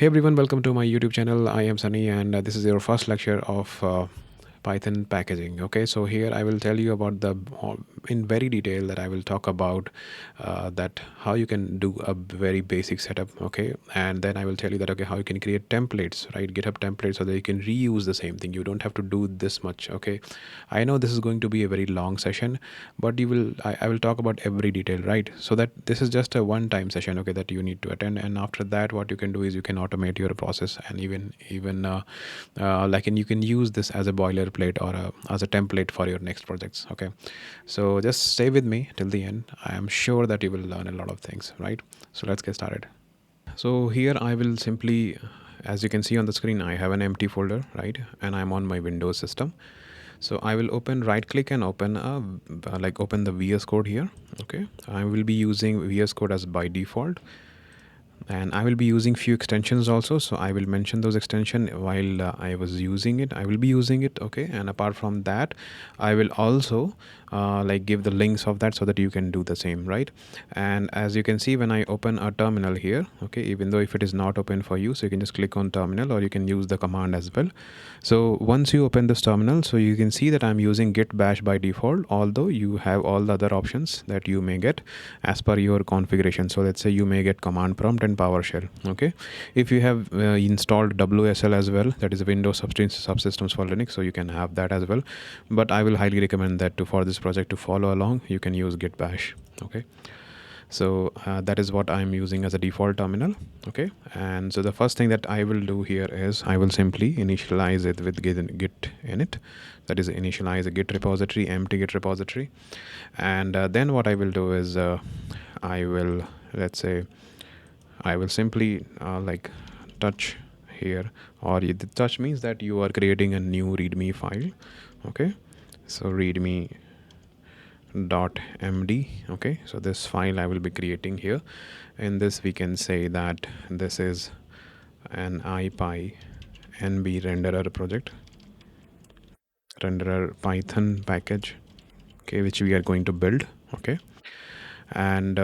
Hey everyone, welcome to my YouTube channel. I am Sunny and this is your first lecture of Python packaging. Okay, so here I will tell you about the in very detail that I will talk about that how you can do a very basic setup. Okay, and then I will tell you that how you can create templates, right? GitHub templates so that you can reuse the same thing. You don't have to do this much. Okay, I know this is going to be a very long session, but I will talk about every detail, right? So that this is just a one-time session, okay, that you need to attend, and after that what you can do is you can automate your process, and and you can use this as a boilerplate or as a template for your next projects. Okay, so just stay with me till the end. I am sure that you will learn a lot of things, right? So let's get started. So here I will simply, as you can see on the screen, I have an empty folder, right? And I'm on my Windows system. So I will right click and open open the VS Code here. Okay, I will be using VS Code as by default, and I will be using few extensions also, so I will mention those extension while I will be using it. Okay, and apart from that I will also give the links of that so that you can do the same, right? And as you can see, when I open a terminal here, okay, even though if it is not open for you, so you can just click on terminal or you can use the command as well. So once you open this terminal, so you can see that I'm using git bash by default, although you have all the other options that you may get as per your configuration. So let's say you may get command prompt and PowerShell. Okay, if you have installed WSL as well, that is Windows Subsystems for Linux, so you can have that as well. But I will highly recommend that for this project to follow along, you can use git bash. Okay, so that is what I'm using as a default terminal. Okay, and so the first thing that I will do here is I will simply initialize it with git init, that is initialize a git repository, empty git repository. And then what I will do is I will, let's say, I will simply touch here, or the touch means that you are creating a new readme file. Okay, so readme.md. okay, so this file I will be creating here. In this we can say that this is an ipy nb renderer project, renderer Python package, okay, which we are going to build. Okay, and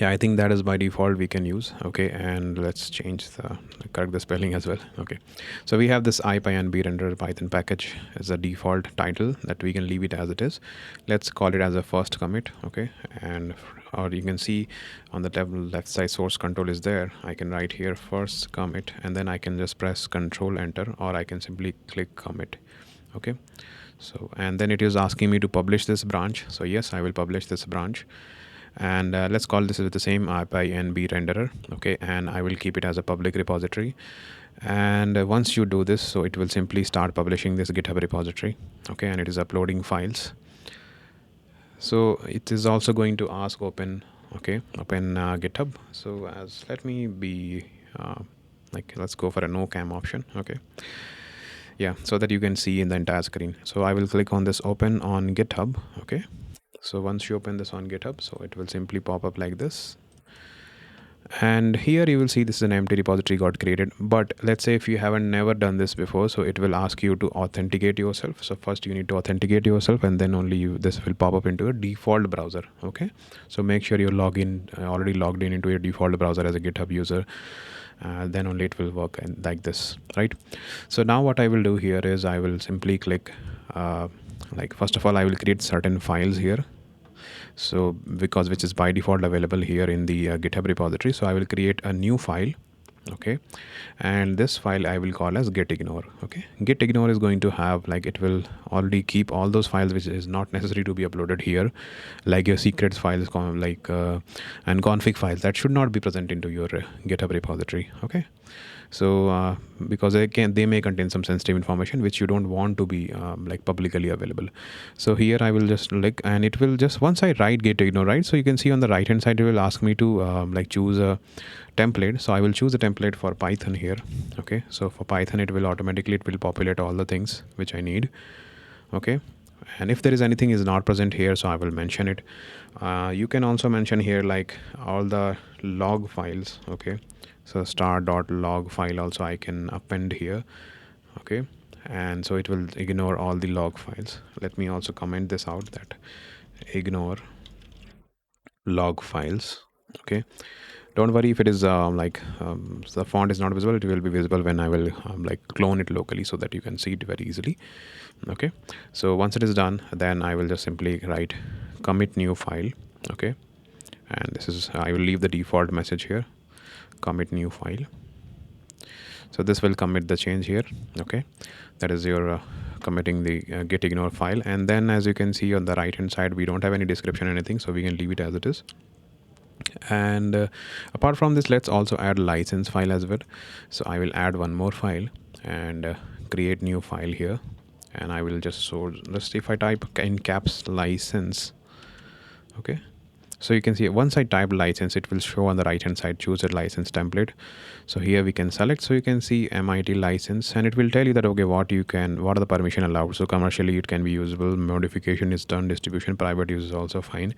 yeah, I think that is by default we can use. Okay, and let's correct the spelling as well. Okay, so we have this ipynb renderer Python package as a default title that we can leave it as it is. Let's call it as a first commit. Okay, and or you can see on the left side source control is there. I can write here first commit, and then I can just press control enter, or I can simply click commit. Okay, so and then it is asking me to publish this branch, so yes, I will publish this branch. And let's call this with the same ipynb renderer. Okay, and I will keep it as a public repository. And once you do this, so it will simply start publishing this GitHub repository. Okay, and it is uploading files. So it is also going to ask open GitHub. So as let me be let's go for a no cam option. Okay, yeah, so that you can see in the entire screen. So I will click on this open on GitHub. Okay, so once you open this on GitHub, so it will simply pop up like this. And here you will see this is an empty repository got created. But let's say if you haven't never done this before, so it will ask you to authenticate yourself. So first you need to authenticate yourself, and then only this will pop up into a default browser. Okay, so make sure you're already logged in into your default browser as a GitHub user. Then only it will work like this, right? So now what I will do here is I will simply click first of all I will create certain files here, so because which is by default available here in the GitHub repository. So I will create a new file. Okay, and this file I will call as Gitignore. Okay, Gitignore is going to have it will already keep all those files which is not necessary to be uploaded here, like your secrets files and config files that should not be present into your GitHub repository. Okay, so because they may contain some sensitive information which you don't want to be publicly available. So here I will just and it will just, once I write Gitignore, right, so you can see on the right hand side it will ask me to choose a template. So I will choose a template for Python here. Okay, so for Python it will populate all the things which I need. Okay, and if there is anything is not present here, so I will mention it. You can also mention here all the log files. Okay, so star.log file also I can append here. Okay, and so it will ignore all the log files. Let me also comment this out, that ignore log files. Okay, Don't worry if it is the font is not visible. It will be visible when I will like clone it locally so that you can see it very easily. Okay, so once it is done, then I will just simply write commit new file. Okay, and this is, I will leave the default message here, commit new file. So this will commit the change here. Okay, that is your committing the gitignore file. And then as you can see on the right hand side, we don't have any description or anything, so we can leave it as it is. And apart from this, let's also add license file as well. So I will add one more file and create new file here, and I will just, so just if I type in caps license. Okay, so you can see once I type license, it will show on the right hand side, choose a license template. So here we can select, so you can see MIT license, and it will tell you that okay, what are the permission allowed. So commercially it can be usable, modification is done, distribution private use is also fine.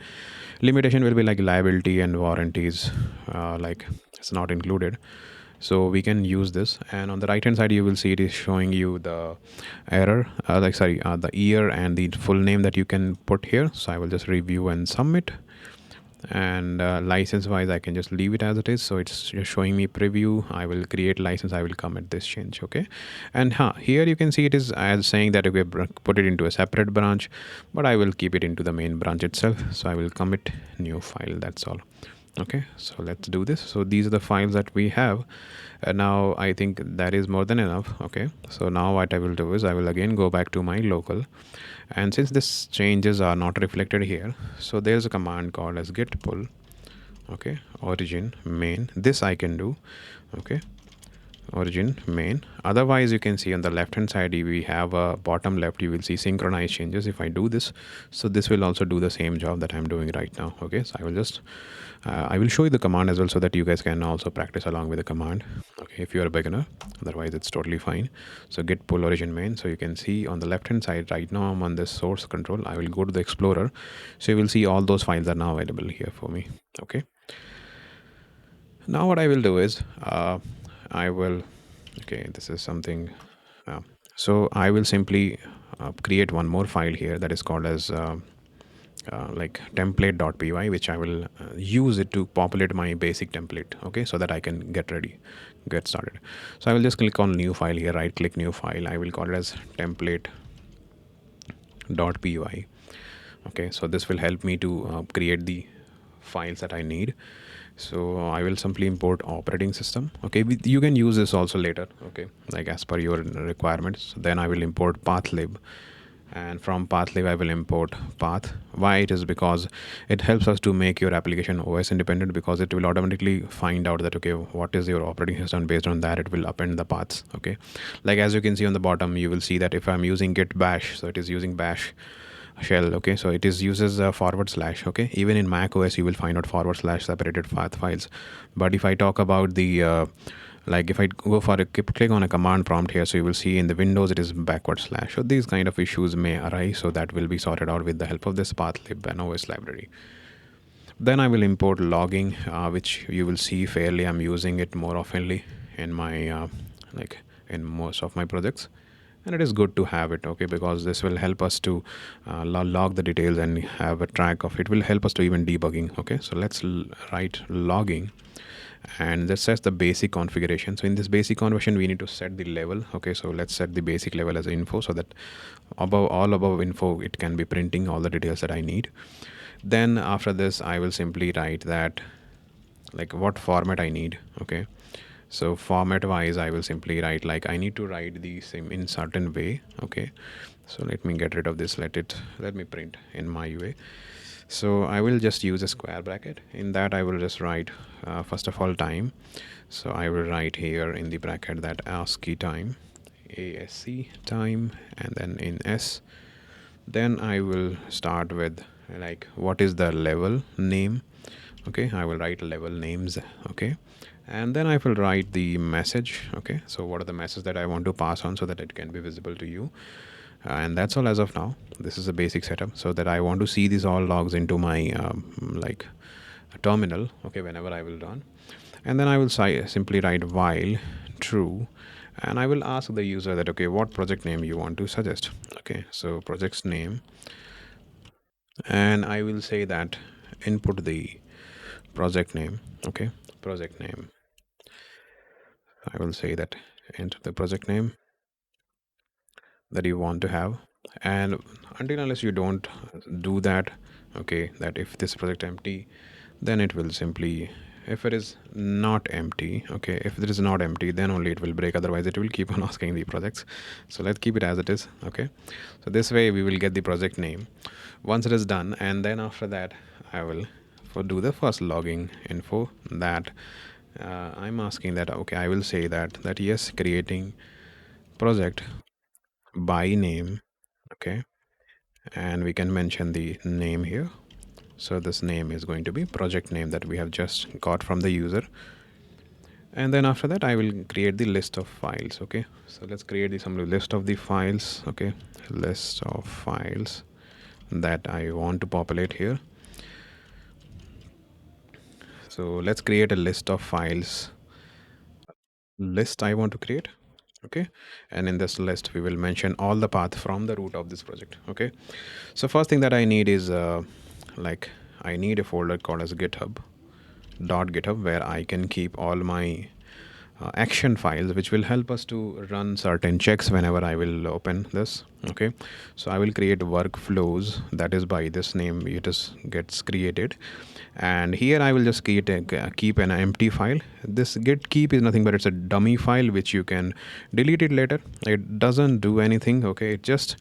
Limitation will be like liability and warranties, like it's not included, so we can use this. And on the right hand side you will see it is showing you the error, the year and the full name that you can put here. So I will just review and submit. And license wise, I can just leave it as it is. So it's just showing me preview. I will create license, I will commit this change. Okay, and here you can see it is as saying that okay, put it into a separate branch, but I will keep it into the main branch itself. So I will commit new file, that's all. Okay, so let's do this. So these are the files that we have. Now I think that is more than enough. Okay, so now what I will do is I will again go back to my local, and since this changes are not reflected here, so there's a command called as git pull. Okay, origin main, this I can do. Okay, origin main. Otherwise you can see on the left hand side we have a bottom left, you will see synchronize changes. If I do this, so this will also do the same job that I'm doing right now. Okay, so I will just I will show you the command as well so that you guys can also practice along with the command. Okay, if you're a beginner, otherwise it's totally fine. So git pull origin main. So you can see on the left hand side right now I'm on this source control. I will go to the explorer, so you will see all those files are now available here for me. Okay, now what I will do is I will, okay, this is something, so I will simply create one more file here that is called as like template.py, which I will use it to populate my basic template. Okay, so that I can get started. So I will just click on new file here, right click new file, I will call it as template.py. Okay, so this will help me to create the files that I need. So I will simply import operating system. Okay, you can use this also later. Okay, like as per your requirements. Then I will import pathlib, and from pathlib I will import path. Why? It is because it helps us to make your application OS independent, because it will automatically find out that okay, what is your operating system, based on that it will append the paths. Okay, like as you can see on the bottom, you will see that if I'm using git bash, so it is using bash shell. Okay, so it is uses a forward slash. Okay, even in Mac OS you will find out forward slash separated path files. But if I talk about the like if I go for a click on a command prompt here, so you will see in the Windows it is backward slash. So these kind of issues may arise, so that will be sorted out with the help of this pathlib and OS library. Then I will import logging, which you will see fairly I'm using it more oftenly in my like in most of my projects, and it is good to have it. Okay, because this will help us to log the details and have a track of it, will help us to even debugging. Okay, so let's write logging, and this sets the basic configuration. So in this basic configuration we need to set the level. Okay, so let's set the basic level as info, so that above info it can be printing all the details that I need. Then after this I will simply write that like what format I need. Okay, so format wise I will simply write like I need to write the same in certain way. Okay, so let me get rid of this, let me print in my way. So I will just use a square bracket. In that I will just write first of all time. So I will write here in the bracket that ASCII time, ASC time, and then in S. Then I will start with like what is the level name. Okay, I will write level names. Okay, and then I will write the message. Okay, so what are the messages that I want to pass on so that it can be visible to you. And that's all as of now. This is a basic setup, so that I want to see these all logs into my like terminal. Okay, whenever I will run, and then I will simply write while true, and I will ask the user that okay, what project name you want to suggest. Okay, so project's name, and I will say that input the project name. Okay, project name. I will say that enter the project name that you want to have, and until unless you don't do that, okay, that if this project empty, then it will simply, if it is not empty, okay, if it is not empty, then only it will break, otherwise it will keep on asking the projects. So let's keep it as it is. Okay, so this way we will get the project name once it is done, and then after that I will for do the first logging info that I'm asking that, okay, I will say that yes, creating project by name. Okay, and we can mention the name here. So this name is going to be project name that we have just got from the user. And then after that I will create the list of files. Okay, so let's create the some list of the files. Okay, list of files that I want to populate here. So let's create a list of files list I want to create. Okay, and in this list we will mention all the path from the root of this project. Okay, so first thing that I need is like I need a folder called as github where I can keep all my action files, which will help us to run certain checks whenever I will open this. Okay, so I will create workflows, that is by this name it is gets created, and here I will just keep an empty file. This git keep is nothing but it's a dummy file which you can delete it later. It doesn't do anything. Okay, it just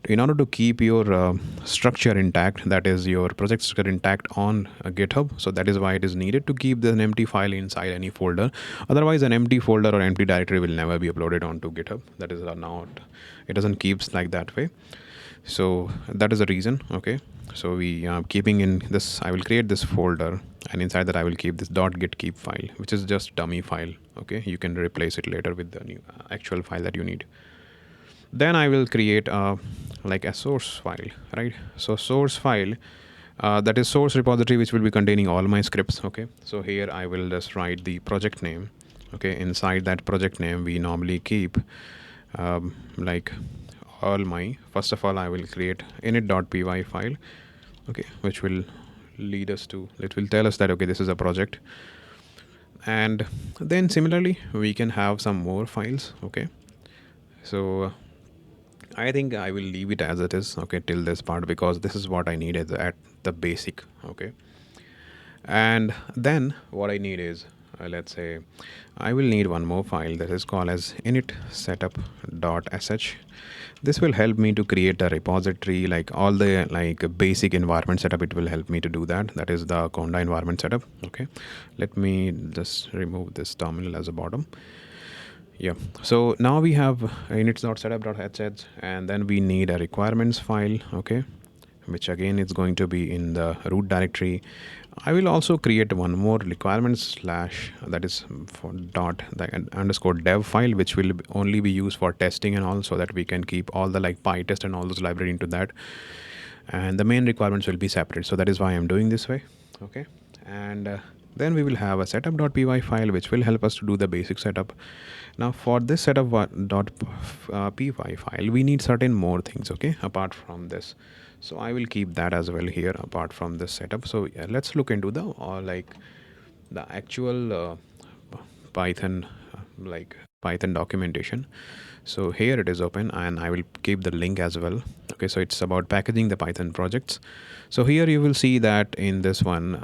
in order to keep your structure intact, that is your project structure intact on github, so that is why it is needed to keep an empty file inside any folder. Otherwise an empty folder or empty directory will never be uploaded onto github. That is not, it doesn't keeps like that way. So that is the reason. Okay, so we are keeping in this, I will create this folder, and inside that I will keep this .git keep file, which is just dummy file. Okay, you can replace it later with the new actual file that you need. Then I will create a like a source file, right? So source file, that is source repository, which will be containing all my scripts. Okay, so here I will just write the project name. Okay, inside that project name we normally keep like all my, first of all I will create init.py file. Okay, which will lead us to, it will tell us that okay, this is a project. And then similarly we can have some more files. Okay, so I think I will leave it as it is, okay, till this part, because this is what I need at the basic. Okay, and then what I need is let's say I will need one more file that is called as init setup.sh. This will help me to create a repository, like all the like basic environment setup. It will help me to do that. That is the conda environment setup. Okay, let me just remove this terminal as a bottom. Yeah, so now we have init.setup.sh, and then we need a requirements file. Okay, which again is going to be in the root directory. I will also create one more requirements slash, that is for dot the underscore dev file, which will only be used for testing and all, so that we can keep all the like PyTest and all those library into that, and the main requirements will be separate. So that is why I'm doing this way. Okay, and then we will have a setup.py file which will help us to do the basic setup. Now for this setup.py file we need certain more things, okay, apart from this. So I will keep that as well here apart from this setup. So yeah, let's look into the like the actual python like python documentation. So here it is open, and I will keep the link as well. Okay, so it's about packaging the python projects. So here you will see that in this one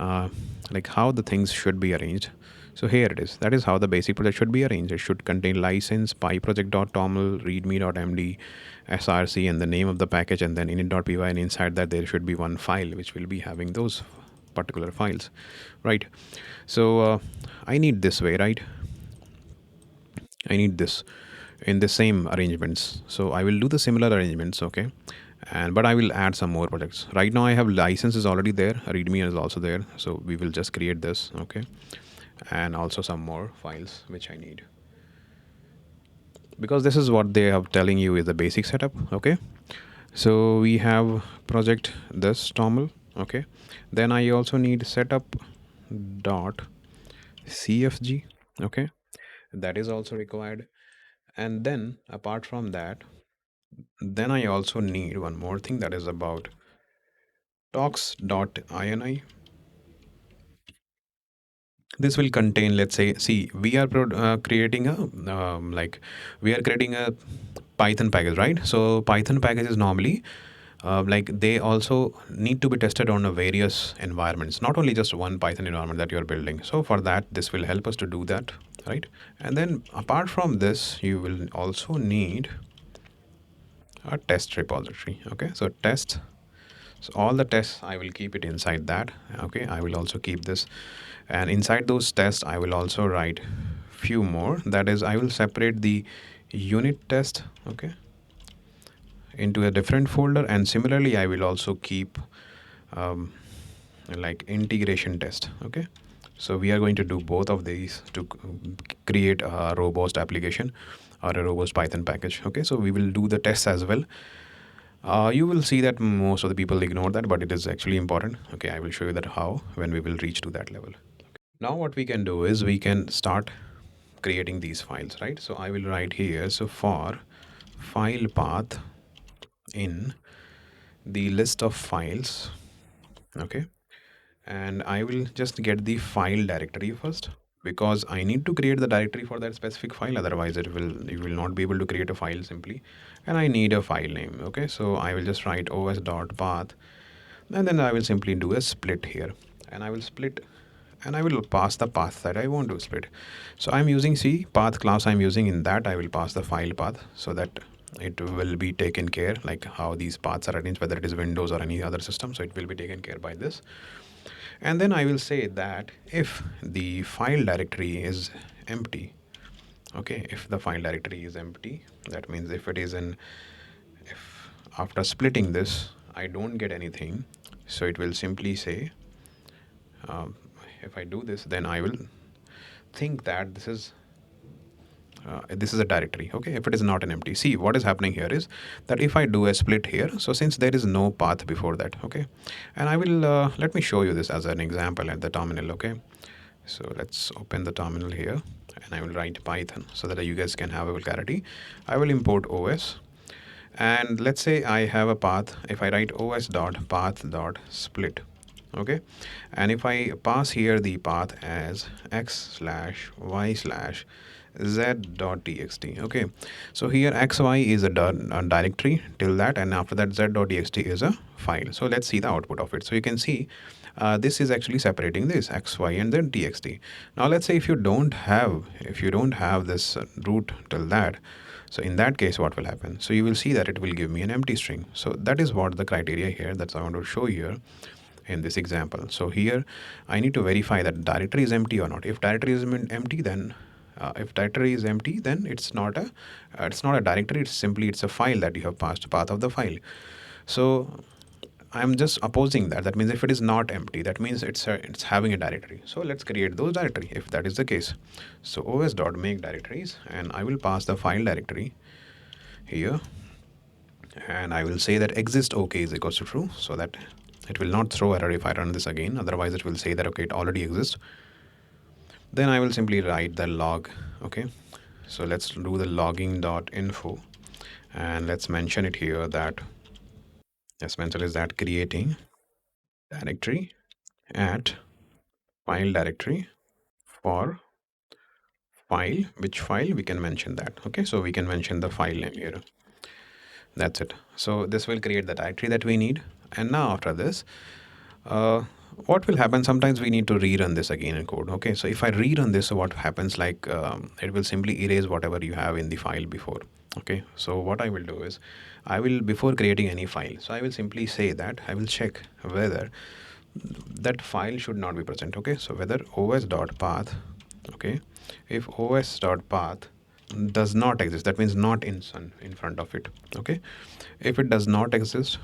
like how the things should be arranged. So here it is, that is how the basic project should be arranged. It should contain license, pyproject.toml, readme.md, src, and the name of the package, and then init.py, and inside that there should be one file which will be having those particular files, right? So I need this way, right? I need this in the same arrangements. So I will do the similar arrangements. Okay, and but I will add some more projects. Right now I have license is already there, readme is also there, so we will just create this. Okay, and also some more files which I need, because this is what they are telling you is the basic setup. Okay, so we have project this toml. Okay, then I also need setup dot cfg. Okay, that is also required. And then apart from that, then I also need one more thing, that is about docs.ini. This will contain, let's say, see, we are creating a we are creating a Python package, right? So Python packages normally they also need to be tested on a various environments, not only just one Python environment that you're building. So for that, this will help us to do that, right? And then apart from this, you will also need a test repository. Okay, so test, so all the tests I will keep it inside that. Okay, I will also keep this, and inside those tests I will also write few more. That is, I will separate the unit test, okay, into a different folder, and similarly I will also keep um, like integration test. Okay, so we are going to do both of these to create a robust application or a robust Python package. Okay, so we will do the tests as well. You will see that most of the people ignore that, but it is actually important. Okay, I will show you that how when we will reach to that level. Now what we can do is we can start creating these files, right? So I will write here, so for file path in the list of files, okay, and I will just get the file directory first, because I need to create the directory for that specific file, otherwise you will not be able to create a file simply, and I need a file name. Okay, so I will just write os.path, and then I will simply do a split here, and I will split, and I will pass the path that I want to split. So I'm using C path class, I'm using, in that I will pass the file path, so that it will be taken care, like how these paths are arranged, whether it is Windows or any other system, so it will be taken care by this. And then I will say that if the file directory is empty, okay, if the file directory is empty, that means if it is in, if after splitting this I don't get anything, so it will simply say, um, if I do this, then I will think that this is a directory. Okay, if it is not an empty, see what is happening here is that if I do a split here, so since there is no path before that, okay, and I will let me show you this as an example at the terminal. Okay, so let's open the terminal here, and I will write Python so that you guys can have a clarity. I will import os, and let's say I have a path. If I write os.path.split, okay, and if I pass here the path as x/y/z.txt, okay, so here xy is a directory till that, and after that z.txt is a file. So let's see the output of it. So you can see this is actually separating this xy and then txt. Now let's say if you don't have this root till that, so in that case what will happen? So you will see that it will give me an empty string. So that is what the criteria here that I want to show here in this example. So here I need to verify that directory is empty or not. If directory is empty, then it's not a directory. It's a file that you have passed path of the file. So I'm just opposing that. That means if it is not empty, that means it's having a directory. So let's create those directory if that is the case. So os.make directories, and I will pass the file directory here, and I will say that exist OK is equals to true, so that it will not throw error if I run this again. Otherwise it will say that okay, it already exists. Then I will simply write the log. Okay, so let's do the logging.info, and let's mention it here that mention is that creating directory at file directory for file. Which file we can mention that? Okay, so we can mention the file name here. That's it. So this will create the directory that we need. And now after this, what will happen? Sometimes we need to rerun this again in code. Okay, so if I rerun this, so what happens? Like it will simply erase whatever you have in the file before. Okay, so what I will do is I will, before creating any file, so I will simply say that I will check whether that file should not be present. Okay, so whether os.path, okay, if os.path does not exist, that means not in front of it. Okay, if it does not exist,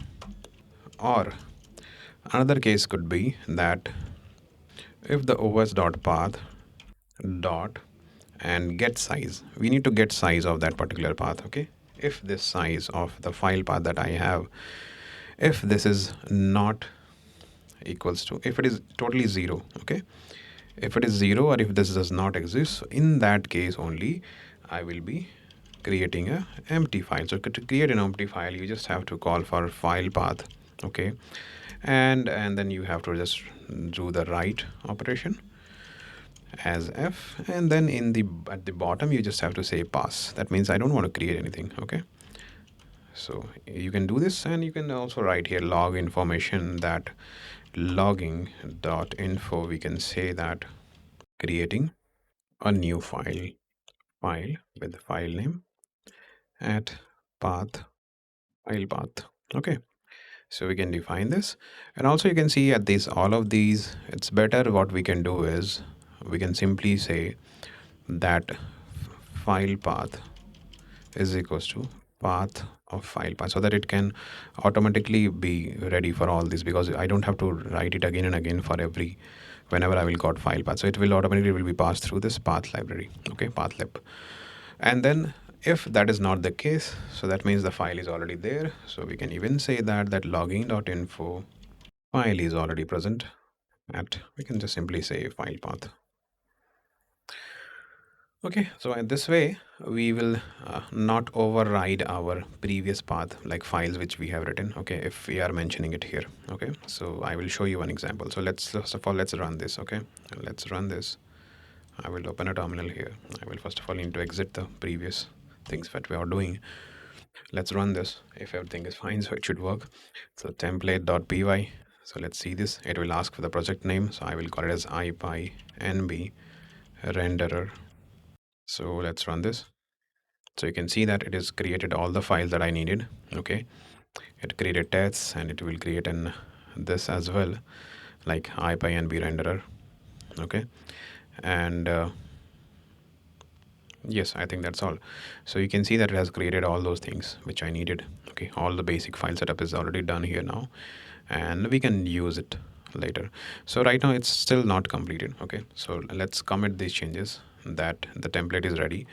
or another case could be that if the os.path dot and get size, we need to get size of that particular path. Okay, if this size of the file path that I have, if this is not equals to, if it is totally zero, okay, if it is zero, or if this does not exist, so in that case only I will be creating a empty file. So to create an empty file, you just have to call for file path, okay, and then you have to just do the write operation, as f, and then in the at the bottom you just have to say pass. That means I don't want to create anything. Okay, so you can do this, and you can also write here log information, that logging dot info, we can say that creating a new file with the file name at path file path. Okay, so we can define this, and also you can see at these all of these, it's better what we can do is we can simply say that file path is equals to path of file path, so that it can automatically be ready for all this, because I don't have to write it again and again for every whenever I will got file path. So it will automatically will be passed through this path library. Okay, path lib. And then if that is not the case, so that means the file is already there. So we can even say that logging.info file is already present at, we can just simply say file path. Okay, so in this way, we will not override our previous path, like files which we have written. Okay, if we are mentioning it here. Okay, so I will show you one example. So let's first of all, let's run this. Okay, let's run this. I will open a terminal here. I will first of all need to exit the previous things that we are doing. Let's run this. If everything is fine, so it should work. So template.py. So let's see this. It will ask for the project name. So I will call it as ipynb renderer. So let's run this. So you can see that it has created all the files that I needed. Okay, it created tests, and it will create in this as well, like ipynb renderer. Okay, and yes, I think that's all. So you can see that it has created all those things which I needed. Okay, all the basic file setup is already done here now, and we can use it later. So right now it's still not completed. Okay, so let's commit these changes, that the template is ready.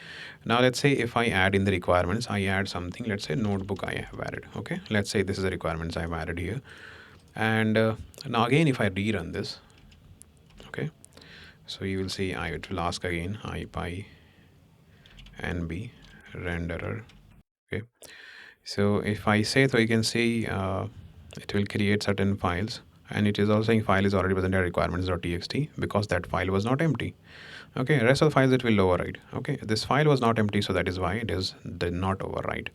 Now let's say if I add in the requirements, I add something, let's say notebook I have added. Okay, let's say this is the requirements I've added here, and now again if I rerun this, okay, so you will see it will ask again ipynb renderer. Okay, so if I say, so you can see it will create certain files, and it is also saying file is already present at requirements.txt, because that file was not empty. Okay, rest of the files it will override. Okay, this file was not empty, so that is why it is did not override.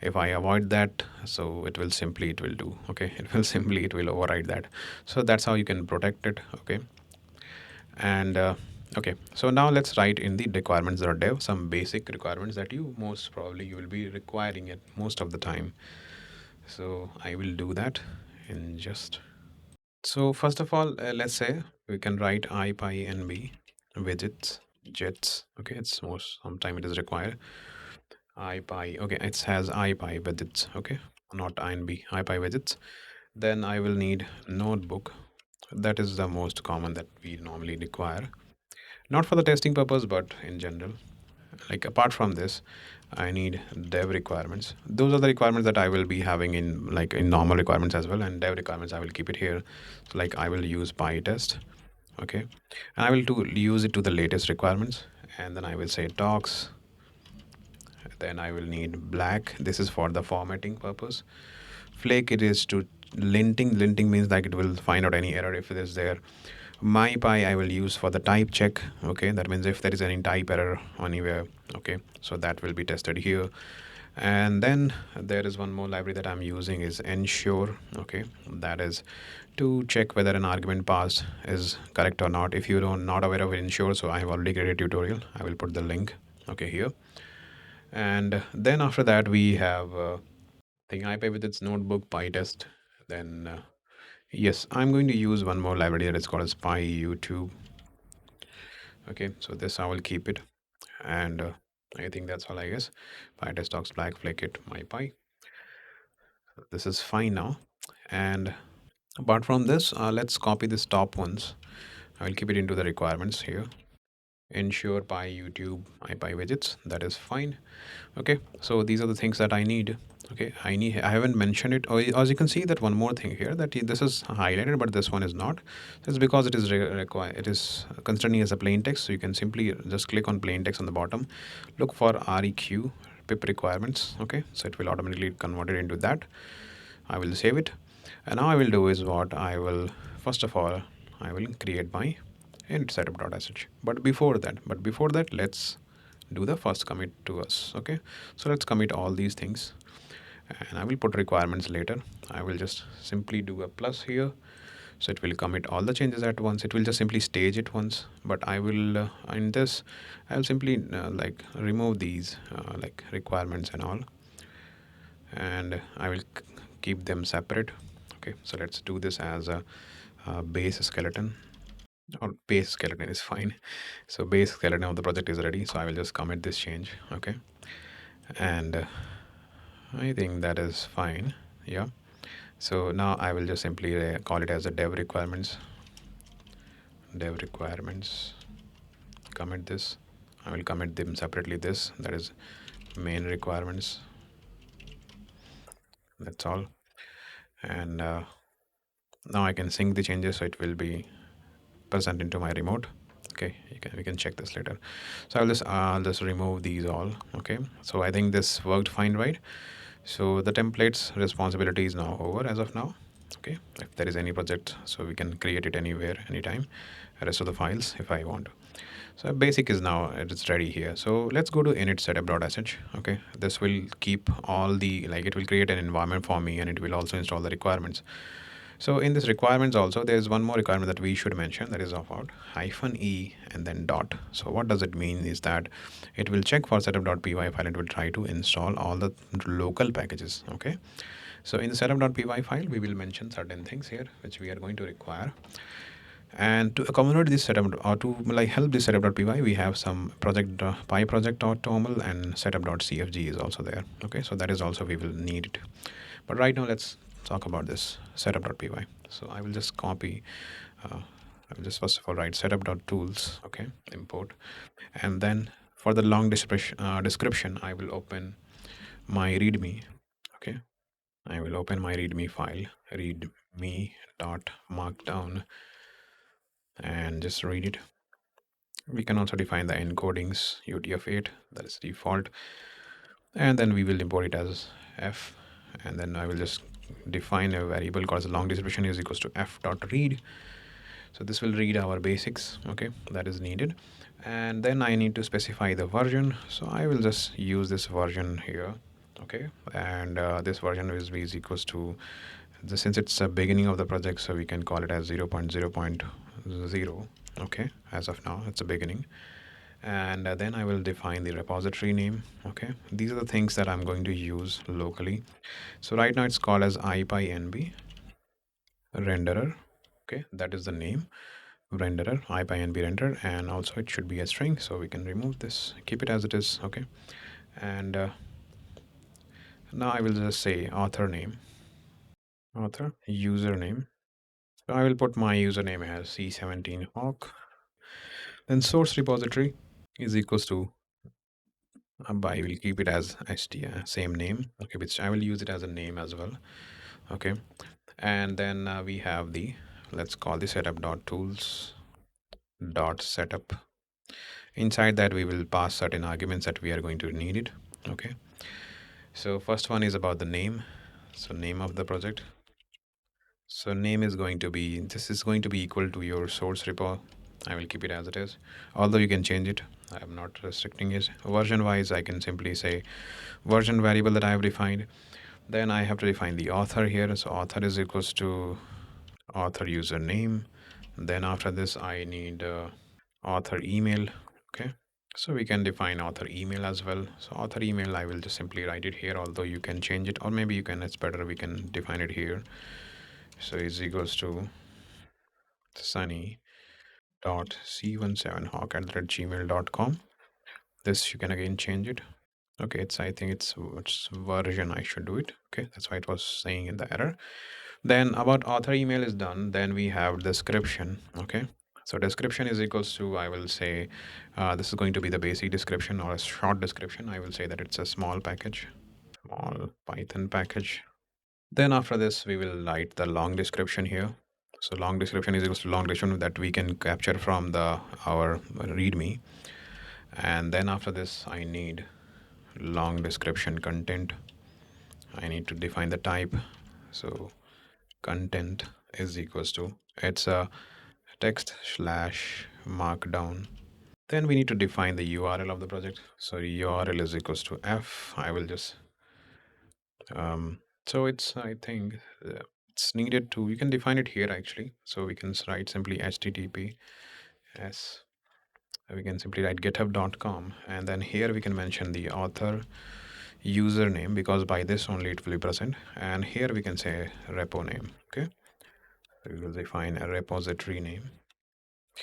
If I avoid that, so it will simply it will do. Okay, it will simply it will override that. So that's how you can protect it. Okay, and okay, so now let's write in the requirements.dev some basic requirements that you most probably you will be requiring it most of the time. So I will do that in just. So first of all, let's say we can write ipynb widgets jets. Okay, it's most sometime it is required. Ipy, okay, it has ipy widgets. Okay, not inb, ipy widgets. Then I will need notebook. That is the most common that we normally require, not for the testing purpose, but in general. Like apart from this, I need dev requirements. Those are the requirements that I will be having in like in normal requirements as well, and dev requirements I will keep it here. So like I will use pytest. Okay, and I will use it to the latest requirements, and then I will say docs. Then I will need black. This is for the formatting purpose. Flake, it is to linting. Linting means like it will find out any error if it is there. MyPy I will use for the type check. Okay, that means if there is any type error anywhere. Okay, so that will be tested here. And then there is one more library that I'm using is ensure. Okay, that is to check whether an argument passed is correct or not. If you don't not aware of ensure, so I have already created a tutorial. I will put the link. Okay, here. And then after that we have thing IPy with its notebook PyTest. Then yes, I'm going to use one more library that is called as PyYouTube. Okay, so this I will keep it, and I think that's all, I guess. PyTest docs black flake it mypy. This is fine now, and apart from this, let's copy this top ones. I will keep it into the requirements here. Ensure PyYouTube IPy widgets. That is fine. Okay, so these are the things that I need. Okay, I haven't mentioned it. Oh, as you can see that one more thing here, that this is highlighted but this one is not. It's because it is required, it is considering as a plain text. So you can simply just click on plain text on the bottom, look for req pip requirements. Okay, so it will automatically convert it into that. I will save it, and now I will do is what I will first of all I will create my init setup.sh. But before that, let's do the first commit to us. Okay, so let's commit all these things, and I will put requirements later. I will just simply do a plus here, so it will commit all the changes at once. It will just simply stage it once, but I will in this I will simply like remove these like requirements and all, and I will keep them separate. Okay, so let's do this as a base skeleton, or base skeleton is fine. So base skeleton of the project is ready, so I will just commit this change. Okay, and I think that is fine. Yeah, so now I will just simply call it as a dev requirements, commit this. I will commit them separately. This, that is main requirements, that's all. And now I can sync the changes, so it will be present into my remote. Okay, we can check this later. So I'll just remove these all. Okay, so I think this worked fine, right? So the templates responsibility is now over as of now. Okay, if there is any project, so we can create it anywhere, anytime. The rest of the files if I want. So basic is now, it's ready here. So let's go to init setup.sh. Okay, this will keep all the, like, it will create an environment for me, and it will also install the requirements. So in this requirements also, there's one more requirement that we should mention, that is of out -e and then dot. So what does it mean is that it will check for setup.py file. It will try to install all the local packages. Okay. So in the setup.py file, we will mention certain things here which we are going to require. And to accommodate this setup, or to like help this setup.py, we have some project pyproject.toml, and setup.cfg is also there. Okay, so that is also we will need it. But right now, let's talk about this setup.py. So I will just copy. I will just first of all write setup.tools. Okay, import, and then for the long description, I will open my README. Okay, I will open my README file, readme.markdown, and just read it. We can also define the encodings UTF-8, that is default, and then we will import it as f, and then I will just define a variable called the long description is equals to f.read. So this will read our basics. Okay, that is needed, and then I need to specify the version. So I will just use this version here. Okay, and this version is equals to since it's a beginning of the project, so we can call it as 0.0.0. Okay, as of now it's a beginning, and then I will define the repository name. Okay, these are the things that I'm going to use locally. So right now it's called as ipynb renderer. Okay, that is the name, renderer, ipynb renderer, and also it should be a string, so we can remove this, keep it as it is. Okay, and now I will just say author name, author username. So I will put my username as C17 Hawk. Then source repository is equals to I will keep it as same name. Okay, which I will use it as a name as well. Okay, and then we have the, let's call the setup.tools dot setup. Inside that we will pass certain arguments that we are going to need it. Okay, so first one is about the name. So name of the project. So name is going to be, this is going to be equal to your source repo. I will keep it as it is, although you can change it. I am not restricting it. Version wise, I can simply say version variable that I have defined. Then I have to define the author here. So author is equals to author username. Then after this, I need author email. Okay, so we can define author email as well. So author email, I will just simply write it here, although you can change it, or maybe you can, it's better, we can define it here. So is equals to sunny dot c17hawk at gmail.com. This you can again change it. Okay, it's, I think it's version I should do it. Okay, that's why it was saying in the error. Then about author email is done. Then we have description. Okay, so description is equals to, I will say this is going to be the basic description or a short description. I will say that it's a small package, small Python package. Then after this, we will write the long description here. So long description is equals to long description that we can capture from the our README. And then after this, I need long description content. I need to define the type. So content is equals to, it's a text slash markdown. Then we need to define the URL of the project. So URL is equals to F. I will just so it's, I think it's needed to, you can define it here actually. So we can write simply HTTPS. We can simply write github.com, and then here we can mention the author username, because by this only it will be present. And here we can say repo name. Okay, so we will define a repository name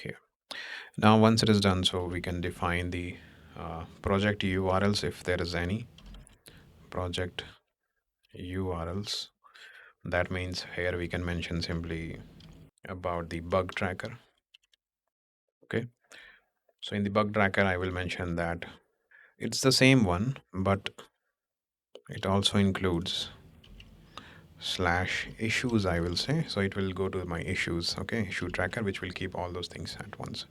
here. Now once it is done, so we can define the project URLs if there is any project URLs. That means here we can mention simply about the bug tracker. Okay, so in the bug tracker I will mention that it's the same one, but it also includes slash issues, I will say. So it will go to my issues, okay, issue tracker, which will keep all those things at once.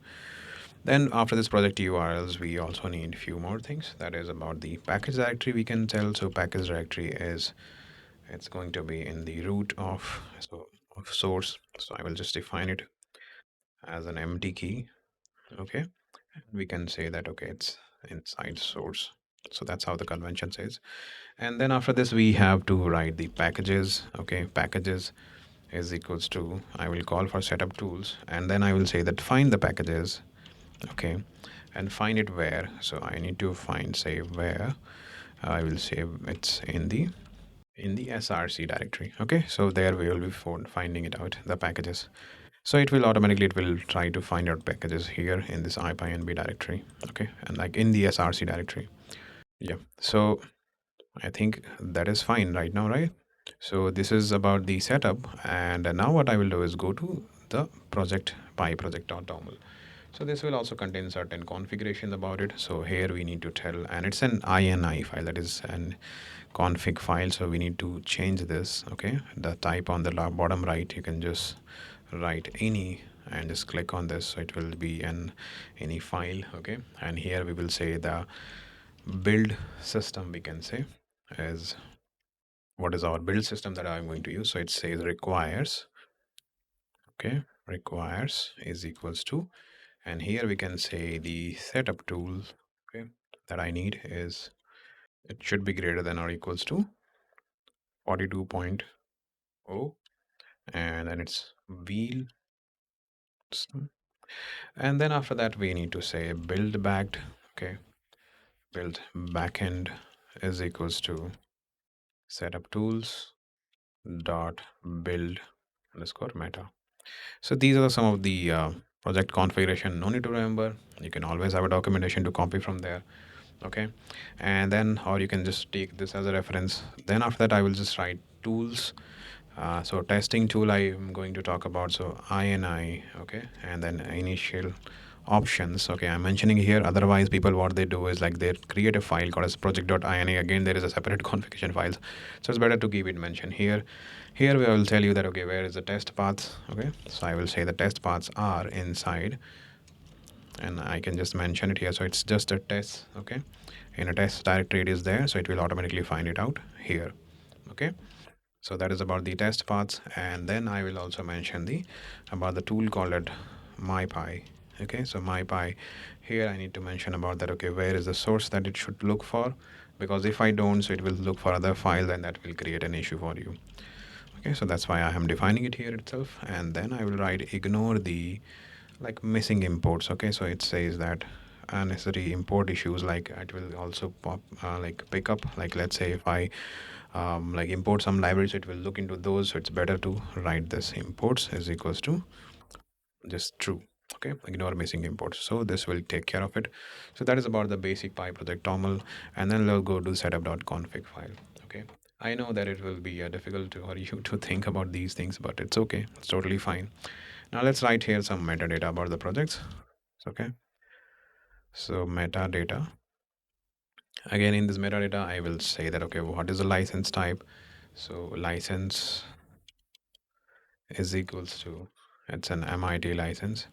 Then after this project URLs, we also need few more things. That is about the package directory we can tell. So package directory is, it's going to be in the root of, so of source. So I will just define it as an empty key. Okay, we can say that, okay, it's inside source. So that's how the convention says. And then after this we have to write the packages. Okay, packages is equals to, I will call for setup tools, and then I will say that find the packages. Okay, and find it where. So I need to find, say where. I will say it's in the src directory. Okay, so there we will be finding it out, the packages. So it will automatically, it will try to find out packages here in this ipynb directory. Okay, and like in the src directory. Yeah, so I think that is fine right now, right? So this is about the setup, and now what I will do is go to the project pyproject.toml. So this will also contain certain configuration about it. So here we need to tell, and it's an ini file, that is an config file. So we need to change this. Okay, the type on the bottom right, you can just write any and just click on this, so it will be an any file. Okay, and here we will say the build system, we can say, as what is our build system that I'm going to use. So it says requires. Okay, requires is equals to, and here we can say the setup tool, okay, that I need is, it should be greater than or equals to 42.0, and then it's wheel system. And then after that we need to say build backed. Okay, build backend is equals to setup tools dot build underscore meta. So these are some of the project configuration. No need to remember. You can always have a documentation to copy from there. Okay, and then, or you can just take this as a reference. Then after that I will just write tools. So testing tool I am going to talk about. So ini. Okay, and then initial options. Okay, I'm mentioning here. Otherwise people, what they do is like they create a file called as project.ini. Again, there is a separate configuration files, so it's better to keep it mentioned here. Here we will tell you that, okay, where is the test paths. Okay, so I will say the test paths are inside, and I can just mention it here. So it's just a test. Okay, in a test directory it is there, so it will automatically find it out here. Okay, so that is about the test paths. And then I will also mention the about the tool called it mypy. Okay, so mypy, here I need to mention about that, okay, where is the source that it should look for, because if I don't, so it will look for other file, and that will create an issue for you. Okay, so that's why I am defining it here itself. And then I will write ignore the like missing imports. Okay, so it says that unnecessary import issues, like it will also pop like pick up, like let's say if I like import some libraries, it will look into those. So it's better to write this imports is equals to just true. Okay, ignore missing imports. So this will take care of it. So that is about the basic PyProject toml. And then we'll go to setup.config file. Okay, I know that it will be difficult to, or you to think about these things, but it's okay, it's totally fine. Now let's write here some metadata about the projects. Okay, so metadata, again in this metadata I will say that, okay, what is the license type. So license is equals to, it's an MIT license,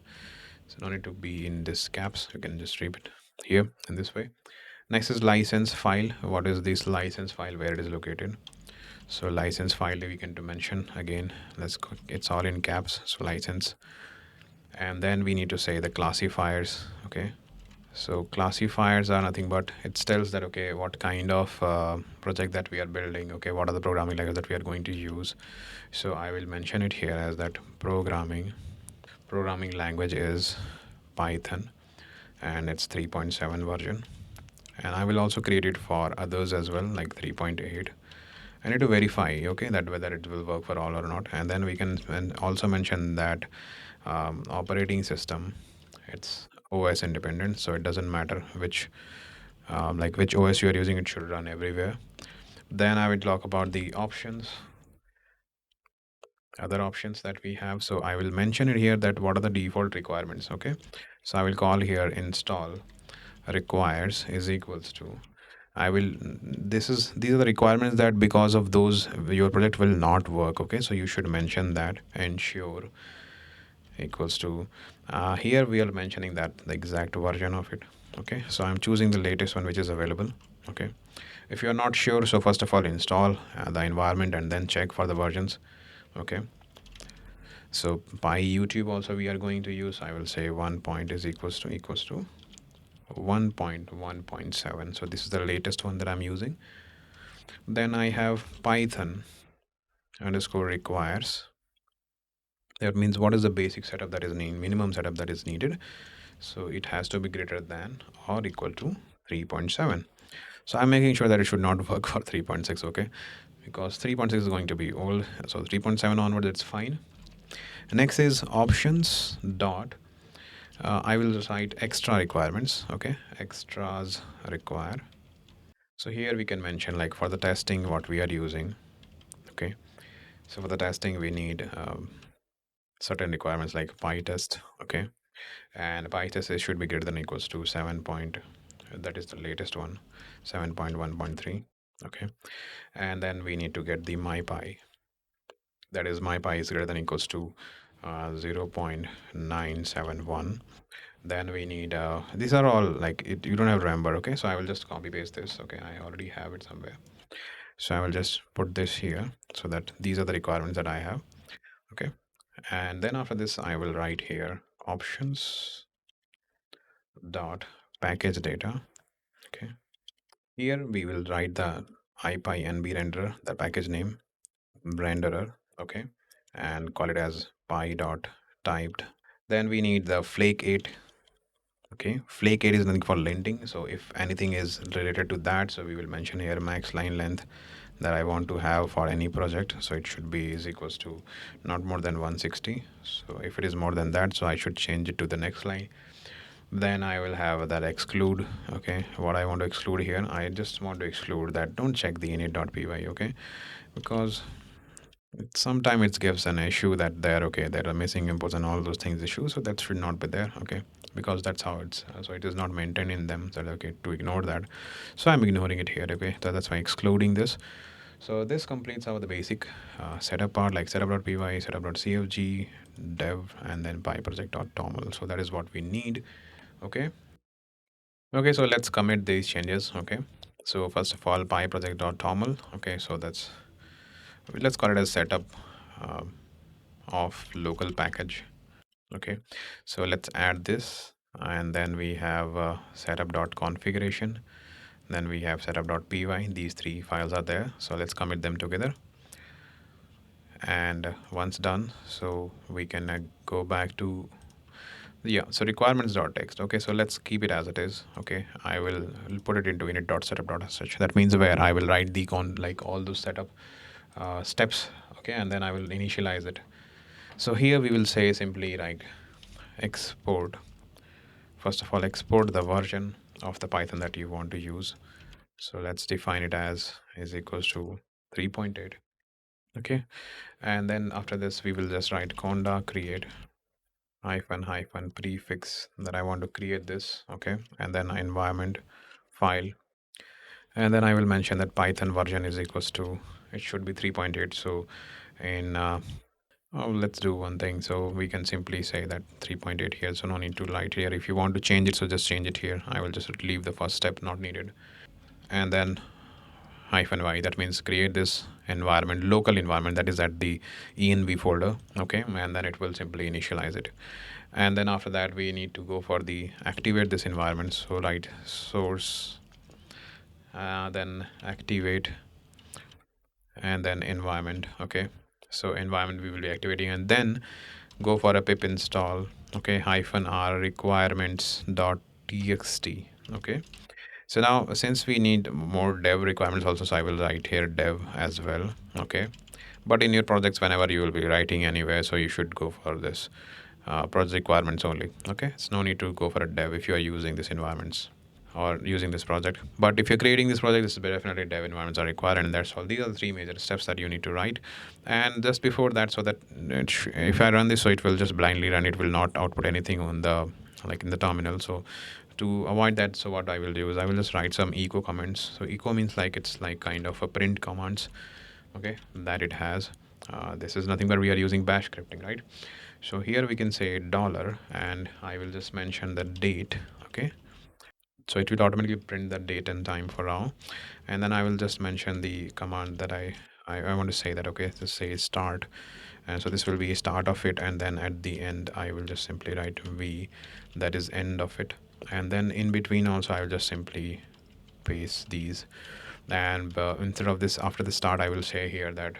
so no need to be in this caps, you can just read it here in this way. Next is license file. What is this license file, where it is located. So license file we can to mention again, let's go, it's all in caps. So license, and then we need to say the classifiers. Okay, so classifiers are nothing but it tells that, okay, what kind of project that we are building, okay, what are the programming languages that we are going to use. So I will mention it here as that programming language is Python, and it's 3.7 version. And I will also create it for others as well, like 3.8. I need to verify, okay, that whether it will work for all or not. And then we can also mention that operating system, it's OS independent, so it doesn't matter which like which OS you are using, it should run everywhere. Then I will talk about the options, other options that we have. So I will mention it here that what are the default requirements. Okay, so I will call here install requires is equals to, I will, these are the requirements that because of those your project will not work. Okay, so you should mention that ensure equals to, here we are mentioning that the exact version of it. Okay, so I'm choosing the latest one which is available. Okay, if you're not sure, so first of all install the environment and then check for the versions. Okay, so by YouTube also we are going to use, I will say 1 point is equals to 1.1.7. So this is the latest one that I'm using. Then I have Python underscore requires. That means what is the basic setup that is needed, minimum setup that is needed. So it has to be greater than or equal to 3.7. So I'm making sure that it should not work for 3.6. Okay, because 3.6 is going to be old. So 3.7 onward, it's fine. Next is options dot. I will write extra requirements. Okay, extras require. So here we can mention like for the testing what we are using. Okay, so for the testing we need certain requirements like PyTest. Okay, and PyTest is should be greater than or equals to 7 point. That is the latest one, 7.1.3. Okay, and then we need to get the MyPy. That is MyPy is greater than or equals to 0.971. Then we need these are all like it, you don't have to remember. Okay, so I will just copy paste this. Okay, I already have it somewhere, so I will just put this here so that these are the requirements that I have. Okay, and then after this I will write here options dot package data. Okay, here we will write the ipynb renderer, the package name renderer. Okay, and call it as py dot typed. Then we need the flake 8. Okay, flake 8 is nothing for linting, so if anything is related to that, so we will mention here max line length that I want to have for any project. So it should be is equals to not more than 160. So if it is more than that, so I should change it to the next line. Then I will have that exclude. Okay, what I want to exclude here, I just want to exclude that don't check the init.py. Okay, because sometimes it gives an issue that there are missing imports and all those things issue, so that should not be there. Okay, because that's how it's so it is not maintained in them, so okay, to ignore that, so I'm ignoring it here. Okay, so that's why excluding this. So this completes our the basic setup part, like setup.py, setup.cfg, dev, and then pyproject.toml. So that is what we need. Okay, okay, so let's commit these changes. Okay, so first of all pyproject.toml. Okay, so that's, let's call it as setup um, of local package. Okay, so let's add this, and then we have setup.configuration, then we have setup.py. These three files are there, so let's commit them together. And once done, so we can go back to, yeah, so requirements.text. Okay, so let's keep it as it is. Okay, I will put it into init.setup.sh. That means where I will write the like all those setup steps. Okay, and then I will initialize it. So here we will say simply like export. First of all, export the version of the Python that you want to use. So let's define it as is equals to 3.8. Okay, and then after this we will just write conda create hyphen prefix that I want to create this. Okay, and then environment file, and then I will mention that Python version is equals to, it should be 3.8. So in oh, let's do one thing. So we can simply say that 3.8 here. So no need to write here. If you want to change it, so just change it here. I will just leave the first step not needed. And then hyphen y, that means create this environment, local environment, that is at the env folder. Okay, and then it will simply initialize it. And then after that we need to go for the activate this environment. So write source, then activate, and then environment. Okay, so environment we will be activating, and then go for a pip install. Okay, -r requirements dot txt. Okay, so now since we need more dev requirements also, so I will write here dev as well. Okay, but in your projects, whenever you will be writing anywhere, so you should go for this project requirements only. Okay, it's no need to go for a dev if you are using these environments or using this project. But if you're creating this project, this is definitely dev environments are required, and that's all. These are the three major steps that you need to write. And just before that, so that if I run this, so it will just blindly run, it will not output anything on the like in the terminal. So to avoid that, so what I will do is I will just write some echo comments. So echo means like it's like kind of a print commands, okay, that it has. This is nothing but we are using bash scripting, right? So here we can say dollar, and I will just mention the date. Okay, so it will automatically print the date and time for now. And then I will just mention the command that I want to say that, okay, just say start, and so this will be start of it, and then at the end I will just simply write v, that is end of it. And then in between also I will just simply paste these, and instead of this, after the start, I will say here that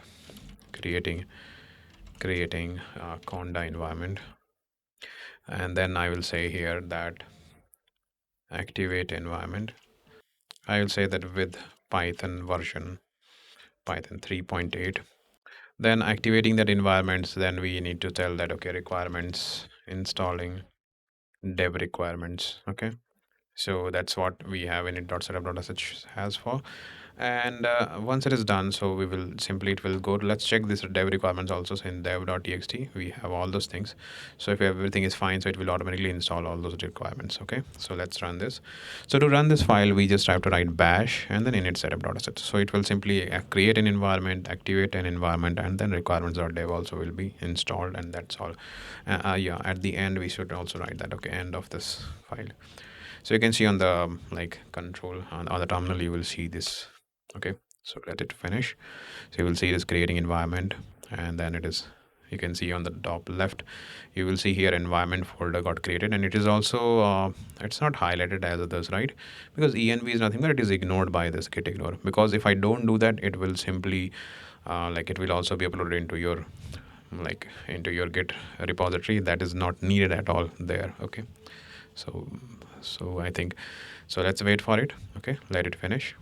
creating conda environment, and then I will say here that activate environment. I will say that with Python version Python 3.8. Then activating that environments, then we need to tell that, okay, requirements installing dev requirements. Okay, so that's what we have in it.setup.sh has for. And once it is done, so we will simply, it will go to, let's check this dev requirements also. So in dev.txt we have all those things. So if everything is fine, so it will automatically install all those requirements. Okay, so let's run this. So to run this file, we just have to write bash and then init setup.sh. So it will simply create an environment, activate an environment, and then requirements.dev also will be installed, and that's all. Yeah, at the end we should also write that, okay, end of this file. So you can see on the like control on the terminal, you will see this. Okay, so let it finish. So you will see it is creating environment, and then it is, you can see on the top left, you will see here environment folder got created, and it is also it's not highlighted as others, right? Because env is nothing but it is ignored by this Gitignore, because if I don't do that, it will simply like it will also be uploaded into your like into your Git repository. That is not needed at all there. Okay, so I think, so let's wait for it. Okay, let it finish.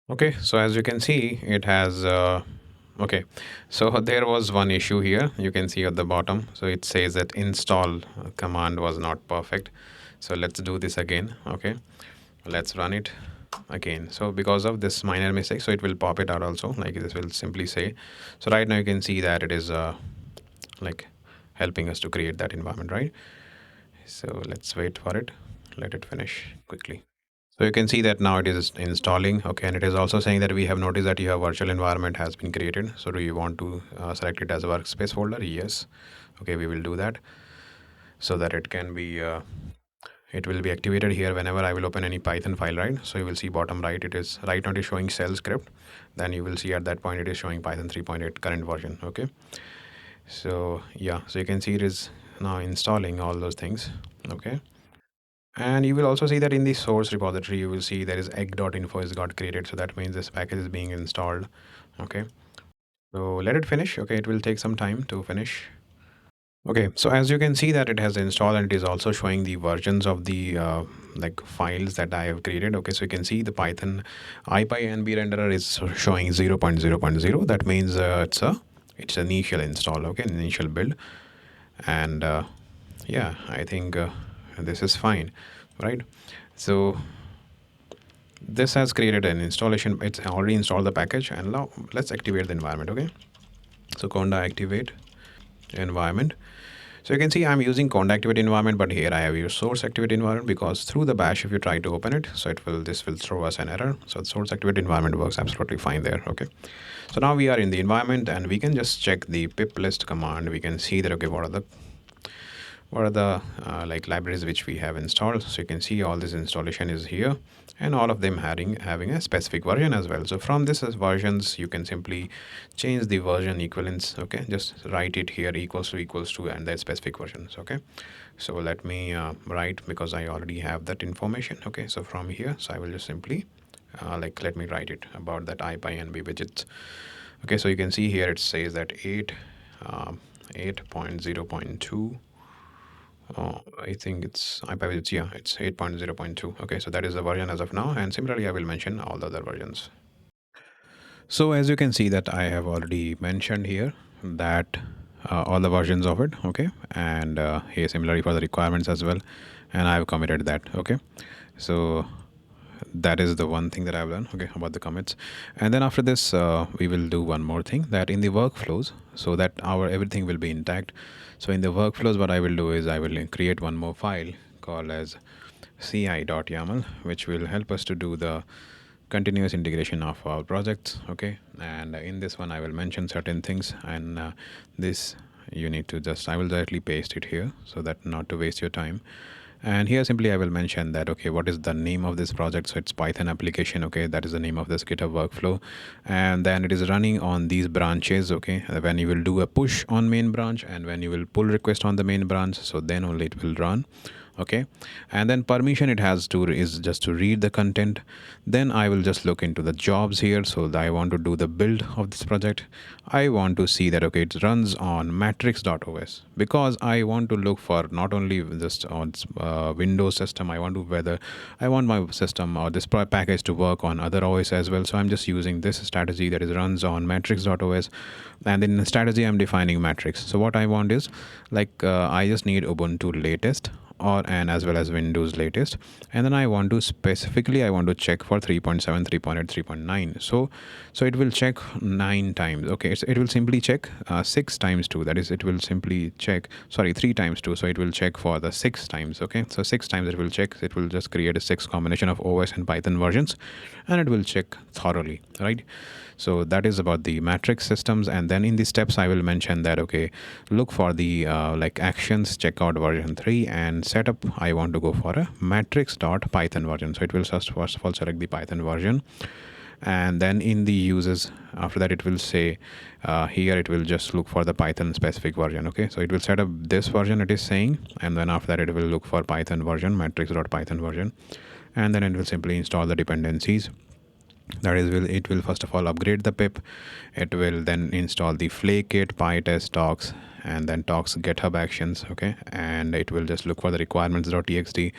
Okay, so as you can see, it has okay, so there was one issue here. You can see at the bottom, so it says that install command was not perfect. So let's do this again. Okay, let's run it again. So because of this minor mistake, so it will pop it out also, like this will simply say. So right now you can see that it is like helping us to create that environment, right? So let's wait for it, let it finish quickly. So you can see that now it is installing. Okay, and it is also saying that we have noticed that your virtual environment has been created. So do you want to select it as a workspace folder? Yes. Okay, we will do that so that it can be it will be activated here whenever I will open any Python file, right? So you will see bottom right, it is right now it is showing shell script. Then you will see at that point it is showing Python 3.8 current version. Okay, so yeah, so you can see it is now installing all those things. Okay, and you will also see that in the source repository, you will see there is egg.info is got created. So that means this package is being installed. Okay, so let it finish. Okay, it will take some time to finish. Okay, so as you can see that it has installed, and it is also showing the versions of the like files that I have created. Okay, so you can see the Python IPyNB renderer is showing 0.0.0. That means it's initial install. Okay, initial build, and yeah, I think this is fine, right? So this has created an installation. It's already installed the package, and now let's activate the environment. Okay, so conda activate environment. So you can see I'm using conda activate environment, but here I have your source activate environment, because through the bash, if you try to open it, so this will throw us an error. So the source activate environment works absolutely fine there. Okay, so now we are in the environment, and we can just check the pip list command. We can see that, okay, what are the what are the like libraries which we have installed. So you can see all this installation is here, and all of them having a specific version as well. So from this versions you can simply change the version equivalence. Okay, just write it here equals to and their specific versions. Okay, so let me write, because I already have that information. Okay, so from here, so I will just simply like let me write it about that IPyNB widgets. Okay, so you can see here it says that 8.0.2. I think it's IPy widgets. Yeah, it's 8.0.2. Okay, so that is the version as of now, and similarly I will mention all the other versions. So as you can see that I have already mentioned here that all the versions of it. Okay, and here similarly for the requirements as well, and I have committed that. Okay, so that is the one thing that I've learned, okay, about the commits. And then after this we will do one more thing, that in the workflows, so that our everything will be intact. So in the workflows, what I will do is I will create one more file called as ci.yaml, which will help us to do the continuous integration of our projects. Okay, and in this one I will mention certain things, and this you need to just, I will directly paste it here so that not to waste your time. And here simply I will mention that, okay, what is the name of this project. So it's Python application. Okay, that is the name of this GitHub workflow, and then it is running on these branches. Okay, when you will do a push on main branch and when you will pull request on the main branch, so then only it will run. Okay, and then permission it has to is just to read the content. Then I will just look into the jobs here. So I want to do the build of this project. I want to see that, okay, it runs on matrix.os, because I want to look for not only just on Windows system, I want to whether I want my system or this package to work on other OS as well. So I'm just using this strategy that is runs on matrix.os, and in the strategy I'm defining matrix. So what I want is like I just need Ubuntu latest or and as well as Windows latest, and then I want to specifically I want to check for 3.7, 3.8, 3.9. So it will check 9 times. Okay, so it will simply check 6 times 2, that is it will simply check, sorry, 3 times 2, so it will check for the 6 times. Okay, so 6 times it will check, it will just create a 6 combination of OS and Python versions, and it will check thoroughly, right? So that is about the matrix systems. And then in the steps I will mention that, okay, look for the like actions, check out version 3, and setup I want to go for a matrix.python version. So it will first of all select the Python version, and then in the uses after that it will say here it will just look for the Python specific version. Okay, so it will set up this version it is saying, and then after that it will look for Python version, matrix.python version, and then it will simply install the dependencies. That is, it will first of all upgrade the pip. It will then install the flakit, pytest, docs, and then docs GitHub actions. Okay, and it will just look for the requirements.txt,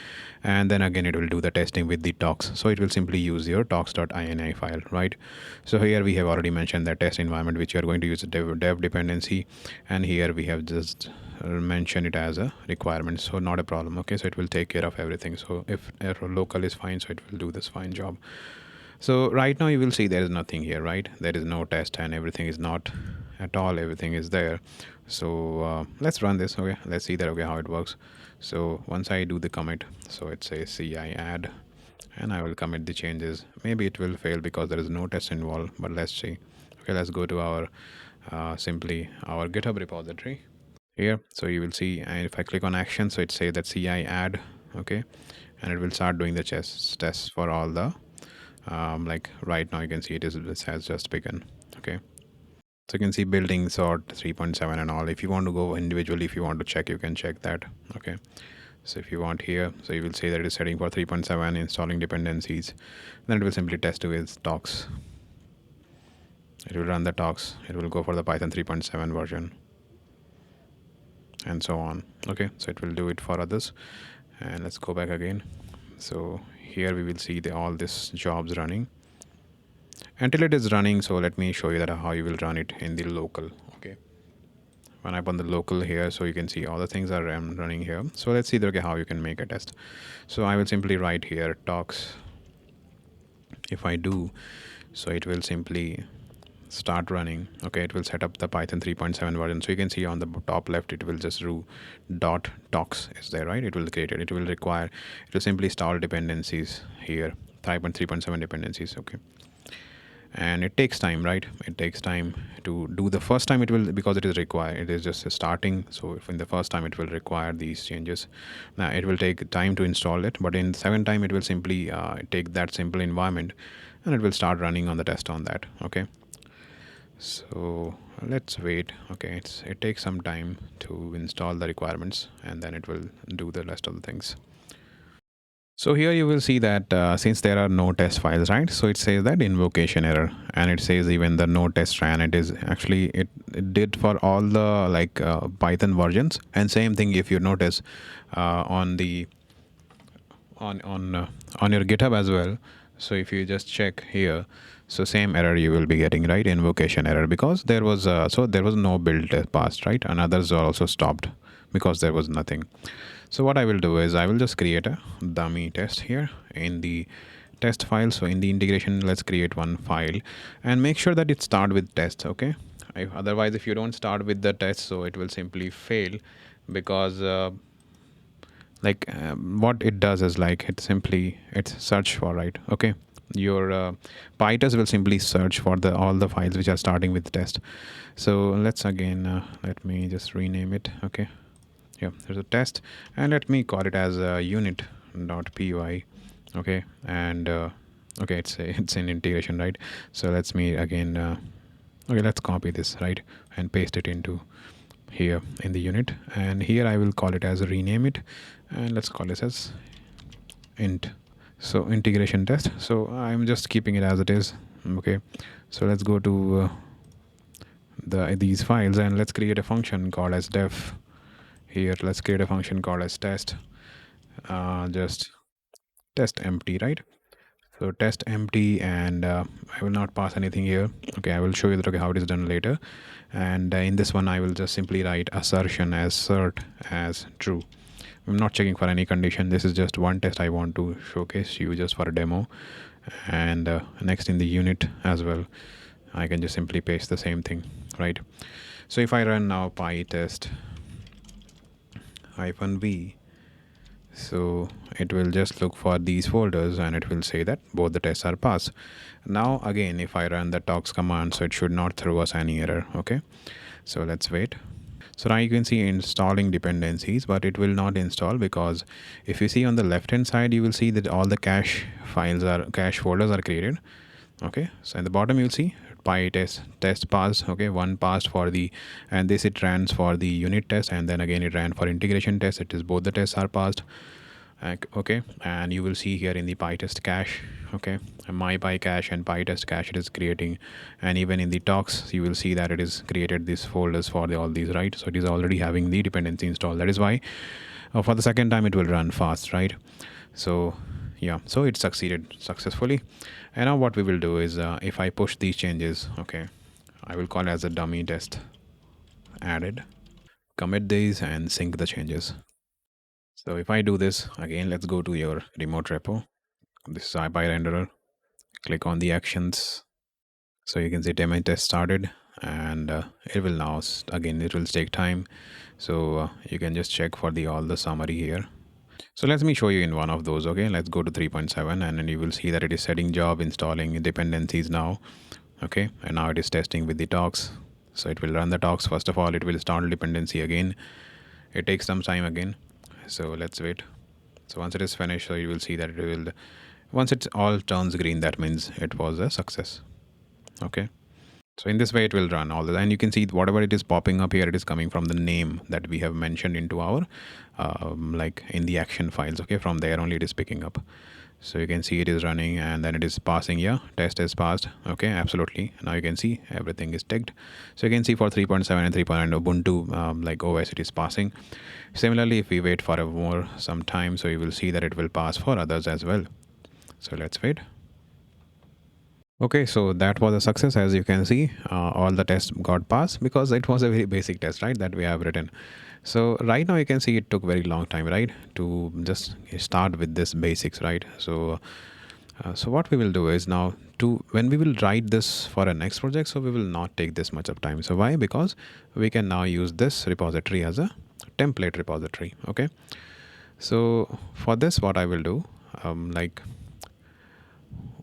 and then again it will do the testing with the docs. So it will simply use your docs.ini file, right? So here we have already mentioned the test environment which you are going to use a dev dependency, and here we have just mention it as a requirement, so not a problem. Okay, so it will take care of everything. So if local is fine, so it will do this fine job. So right now you will see there is nothing here, right? There is no test and everything is not at all, everything is there. So let's run this. Okay, let's see that, okay, how it works. So once I do the commit, so it says ci add, and I will commit the changes. Maybe it will fail because there is no test involved, but let's see. Okay, let's go to our simply our GitHub repository here. So you will see, and if I click on action, so it say that ci add. Okay, and it will start doing the tests for all the like right now you can see this has just begun. Okay, so you can see building sort 3.7 and all. If you want to go individually, if you want to check, you can check that. Okay, so if you want here, so you will see that it is setting for 3.7, installing dependencies, then it will simply test with docs. It will run the docs, it will go for the Python 3.7 version, and so on. Okay, so it will do it for others. And let's go back again. So here we will see all this jobs running until it is running. So let me show you that how you will run it in the local. Okay, when I put the local here, so you can see all the things are running here. So let's see okay, how you can make a test. So I will simply write here docs. If I do, so it will simply start running. Okay, it will set up the Python 3.7 version. So you can see on the top left it will just do dot docs is there, right? It will create it. It will require, it will simply install dependencies here, 3.7 dependencies. Okay, and it takes time, right? It takes time to do. The first time it will, because it is required, it is just starting, so if in the first time it will require these changes. Now it will take time to install it, but in the second time it will simply take that simple environment and it will start running on the test on that. Okay, so let's wait. Okay, it takes some time to install the requirements and then it will do the rest of the things. So here you will see that since there are no test files, right? So it says that invocation error, and it says even the no test ran. It is actually it did for all the like Python versions, and same thing if you notice on the on your GitHub as well. So if you just check here, so same error you will be getting, right? Invocation error, because there was there was no build test passed, right? And others are also stopped because there was nothing. So what I will do is I will just create a dummy test here in the test file. So in the integration, let's create one file and make sure that it start with test. Okay. Otherwise, if you don't start with the test, so it will simply fail, because what it does is like it's search for, right? Okay, your pytest will simply search for the all the files which are starting with test. So let's again let me just rename it. Okay, yeah, there's a test, and let me call it as unit.py. Okay, and okay, it's an integration, right? So let's me again okay, let's copy this, right, and paste it into here in the unit, and here I will call it as rename it, and let's call this as int. So integration test, so I'm just keeping it as it is. Okay, so let's go to these files and let's create a function called as def. Here let's create a function called as test, just test empty, right? So test empty, and I will not pass anything here. Okay, I will show you that, okay, how it is done later. And in this one I will just simply write assertion as cert as true. I'm not checking for any condition. This is just one test I want to showcase you just for a demo. And next in the unit as well, I can just simply paste the same thing, right? So if I run now pytest -v, so it will just look for these folders and it will say that both the tests are passed. Now again, if I run the tox command, so it should not throw us any error. Okay, so let's wait. So now you can see installing dependencies, but it will not install, because if you see on the left hand side, you will see that all the cache folders are created. Okay, so in the bottom you'll see test passed. Okay, one passed for the, and this it runs for the unit test, and then again it ran for integration test. It is both the tests are passed. Okay, and you will see here in the pytest cache, okay, my py cache and pytest cache it is creating, and even in the tox you will see that it is created these folders for all these, right? So it is already having the dependency installed. That is why for the second time it will run fast, right? So yeah, so it succeeded successfully. And now what we will do is if I push these changes, okay, I will call as a dummy test added, commit these and sync the changes. So if I do this again, let's go to your remote repo. This is pyrenderer. Click on the actions. So you can see demo test started, and it will now again it will take time. So you can just check for the all the summary here. So let me show you in one of those. Okay, let's go to 3.7, and then you will see that it is setting job, installing dependencies now. Okay, and now it is testing with the tox. So it will run the tox. First of all, it will install dependency again. It takes some time again. So let's wait. So once it is finished, so you will see that it will, once it all turns green, that means it was a success. Okay, so in this way it will run all the, and you can see whatever it is popping up here, it is coming from the name that we have mentioned into our like in the action files. Okay, from there only it is picking up. So you can see it is running, and then it is passing. Yeah, test is passed. Okay, absolutely. Now you can see everything is ticked. So you can see for 3.7 and 3.9 Ubuntu like OS, it is passing. Similarly, if we wait for some time, so you will see that it will pass for others as well. So let's wait. Okay, so that was a success. As you can see, all the tests got passed because it was a very basic test, right, that we have written. So right now you can see it took very long time, right, to just start with this basics, right? So so what we will do is now, when we will write this for a next project, so we will not take this much of time. So why? Because we can now use this repository as a template repository. Okay, so for this what I will do, like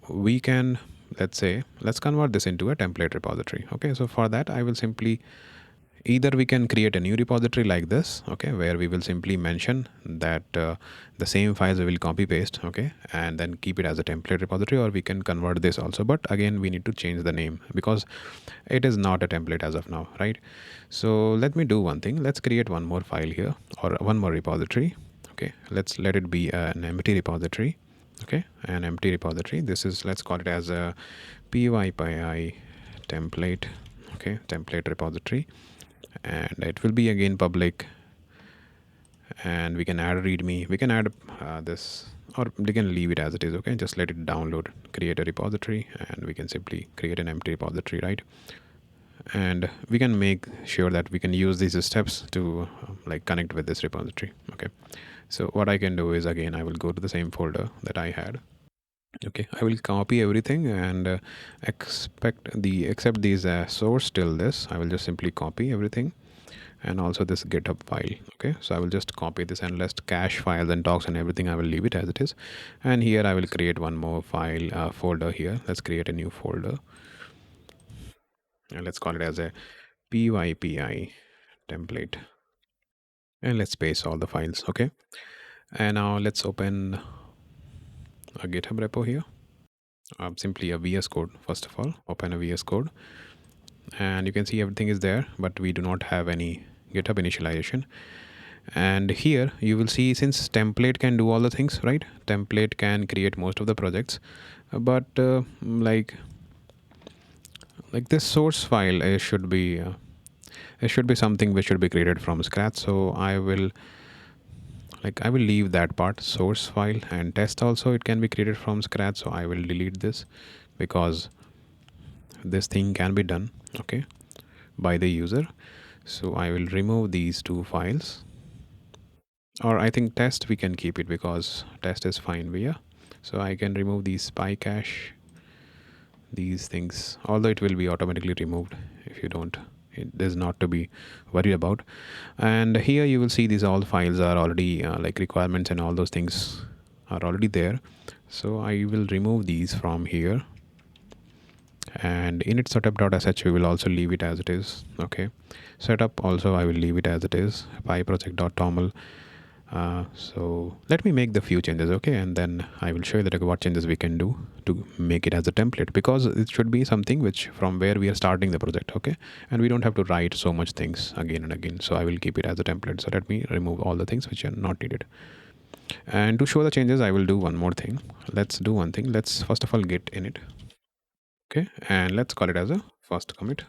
we can let's convert this into a template repository. Okay, so for that I will simply, either we can create a new repository like this, okay, where we will simply mention that the same files we will copy paste, okay, and then keep it as a template repository, or we can convert this also, but again we need to change the name because it is not a template as of now, right? So let me do one thing. Let's create one more file here, or one more repository. Okay, let's let it be an empty repository. Okay, an empty repository. This is, let's call it as a pypi template. Okay, template repository, and it will be again public, and we can add readme, we can add this, or we can leave it as it is. Okay, just let it download, create a repository, and we can simply create an empty repository, right? And we can make sure that we can use these steps to like connect with this repository. Okay, so what I can do is, again I will go to the same folder that I had. Okay, I will copy everything and except these source till this, I will just simply copy everything, and also this GitHub file. Okay, so I will just copy this, and let's cache files and docs and everything I will leave it as it is. And here I will create one more file folder here. Let's create a new folder, and let's call it as a pypi template, and let's paste all the files. Okay, and now let's open a GitHub repo here. Simply a VScode. First of all, open a VScode, and you can see everything is there, but we do not have any GitHub initialization. And here you will see, since template can do all the things, right? Template can create most of the projects, but like this source file, it should be something which should be created from scratch. So I will leave that part, source file, and test also it can be created from scratch. So I will delete this because this thing can be done, okay, by the user. So I will remove these two files, or I think test we can keep it because test is fine via. So I can remove these spy cache, these things, although it will be automatically removed if you don't, it is not to be worried about. And here you will see these all files are already like requirements and all those things are already there. So I will remove these from here, and init setup.sh we will also leave it as it is. Okay, setup also I will leave it as it is, pyproject.toml. So let me make the few changes, okay, and then I will show you that what changes we can do to make it as a template, because it should be something which from where we are starting the project, okay, and we don't have to write so much things again and again. So I will keep it as a template. So let me remove all the things which are not needed, and to show the changes I will do one more thing. Let's do one thing. Let's first of all git init, okay, and let's call it as a first commit.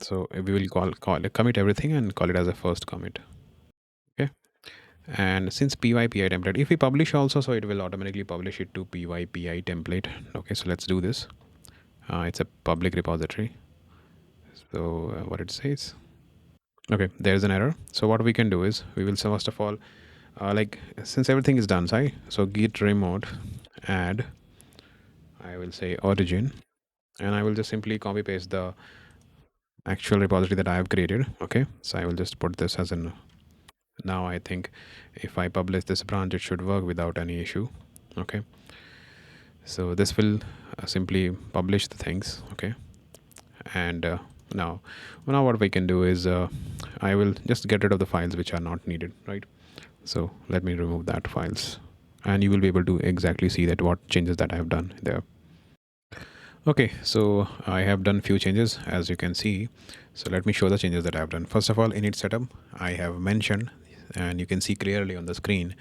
So we will call it commit everything and call it as a first commit. Okay, and since pypi template, if we publish also, so it will automatically publish it to pypi template. Okay, so let's do this. It's a public repository. So what it says, okay, there's an error. So what we can do is, we will first of all like, since everything is done, so git remote add, I will say origin, and I will just simply copy paste the actual repository that I have created. Okay, so I will just put this as an, now I think if I publish this branch, it should work without any issue. Okay, so this will simply publish the things. Okay, and now what we can do is I will just get rid of the files which are not needed, right? So let me remove that files, and you will be able to exactly see that what changes that I have done there. Okay, so I have done few changes, as you can see. So let me show the changes that I have done. First of all, init setup, I have mentioned, and you can see clearly on the screen